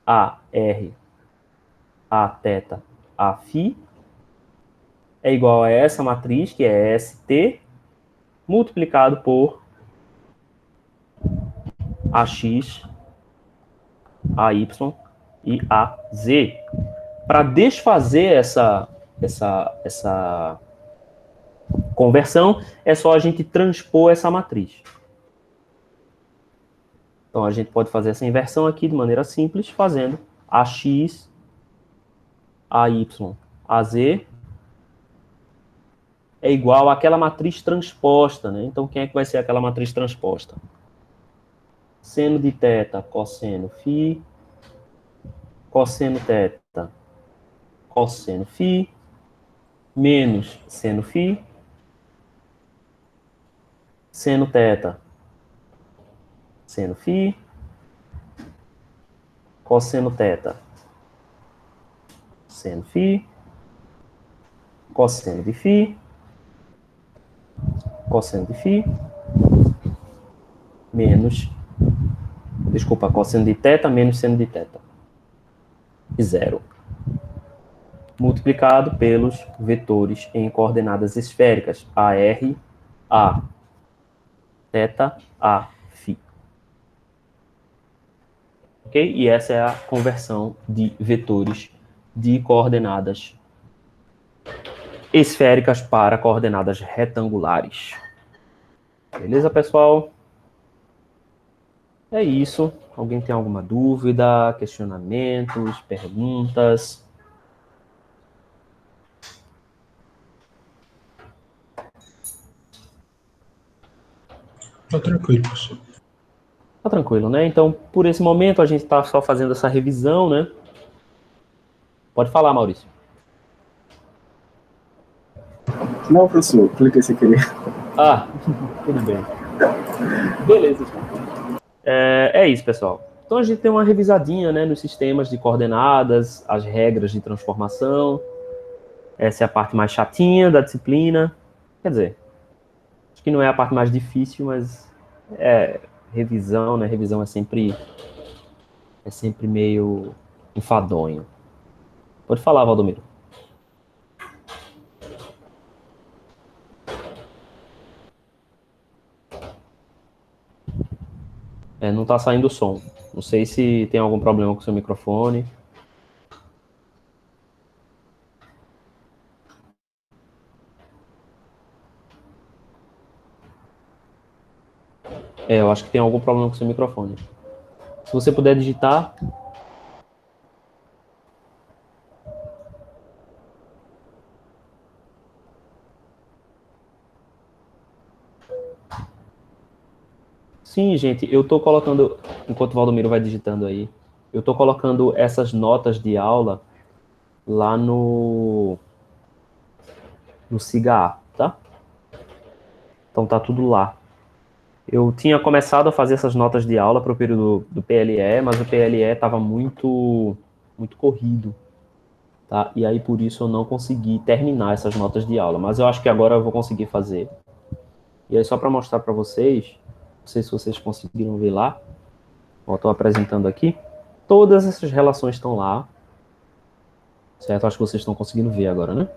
AR, Aθ, Aφ é igual a essa matriz, que é ST, multiplicado por AX, AY e AZ. Para desfazer essa conversão, é só a gente transpor essa matriz. Então, a gente pode fazer essa inversão aqui de maneira simples, fazendo AX, AY, AZ é igual àquela matriz transposta, né? Então, quem é que vai ser aquela matriz transposta? Seno de θ, cosseno φ, cosseno θ, cosseno φ, menos seno φ, seno θ, seno φ, cosseno θ, seno φ, cosseno de φ, cosseno de φ, menos, desculpa, cosseno de θ menos seno de θ. E zero. Multiplicado pelos vetores em coordenadas esféricas, AR, A, θ, A, φ. Ok? E essa é a conversão de vetores de coordenadas esféricas para coordenadas retangulares. Beleza, pessoal? É isso. Alguém tem alguma dúvida, questionamentos, perguntas? Tá tranquilo, professor. Tá tranquilo, né? Então, por esse momento, a gente está só fazendo essa revisão, né? Pode falar, Maurício. Não, professor, cliquei sem querer. Ah, tudo bem. Beleza. É isso, pessoal. Então, a gente tem uma revisadinha, né, nos sistemas de coordenadas, as regras de transformação. Essa é a parte mais chatinha da disciplina. Quer dizer, acho que não é a parte mais difícil, mas é revisão, né? Revisão é sempre meio enfadonho. Pode falar, Valdomiro. Não está saindo o som. Não sei se tem algum problema com o seu microfone. Eu acho que tem algum problema com o seu microfone. Se você puder digitar. Sim, gente, eu estou colocando, enquanto o Valdomiro vai digitando aí, eu estou colocando essas notas de aula lá no SIGA, tá? Então tá tudo lá. Eu tinha começado a fazer essas notas de aula para o período do PLE, mas o PLE estava muito corrido, tá? E aí por isso eu não consegui terminar essas notas de aula, mas eu acho que agora eu vou conseguir fazer. E aí só para mostrar para vocês, não sei se vocês conseguiram ver lá, estou apresentando aqui, todas essas relações estão lá, certo? Acho que vocês estão conseguindo ver agora, né?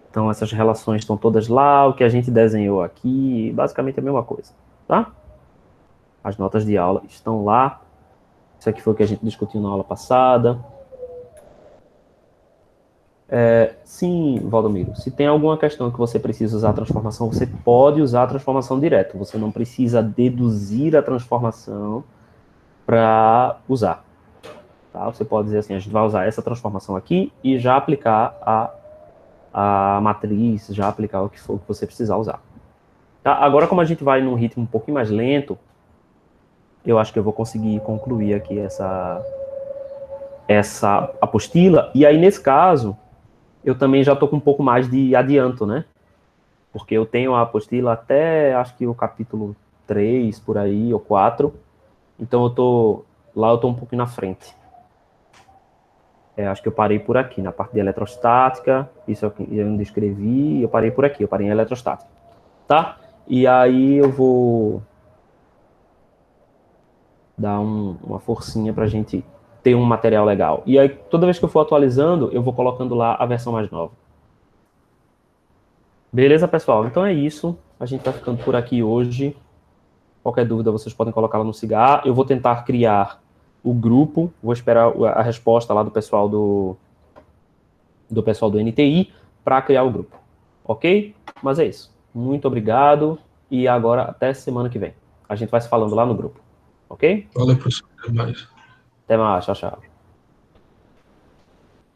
Então essas relações estão todas lá, o que a gente desenhou aqui, basicamente a mesma coisa, tá? As notas de aula estão lá. Isso aqui foi o que a gente discutiu na aula passada. Sim, Valdomiro, se tem alguma questão que você precisa usar a transformação, você pode usar a transformação direto. Você não precisa deduzir a transformação para usar. Tá? Você pode dizer assim, a gente vai usar essa transformação aqui e já aplicar a matriz, já aplicar o que for que você precisar usar. Tá? Agora, como a gente vai num ritmo um pouquinho mais lento, eu acho que eu vou conseguir concluir aqui essa apostila. E aí, nesse caso, eu também já estou com um pouco mais de adianto, né? Porque eu tenho a apostila até, acho que o capítulo 3, por aí, ou 4. Então, eu estou um pouquinho na frente. Acho que eu parei por aqui, na parte de eletrostática. Isso eu ainda escrevi, eu parei por aqui, eu parei em eletrostática. Tá? E aí eu vou dar uma forcinha para a gente ter um material legal. E aí, toda vez que eu for atualizando, eu vou colocando lá a versão mais nova. Beleza, pessoal? Então é isso. A gente vai ficando por aqui hoje. Qualquer dúvida, vocês podem colocar lá no SIGA. Eu vou tentar criar o grupo. Vou esperar a resposta lá do pessoal do NTI para criar o grupo. Ok? Mas é isso. Muito obrigado. E agora, até semana que vem. A gente vai se falando lá no grupo. Ok? Valeu, professor. Até mais. Até mais. Tchau, tchau.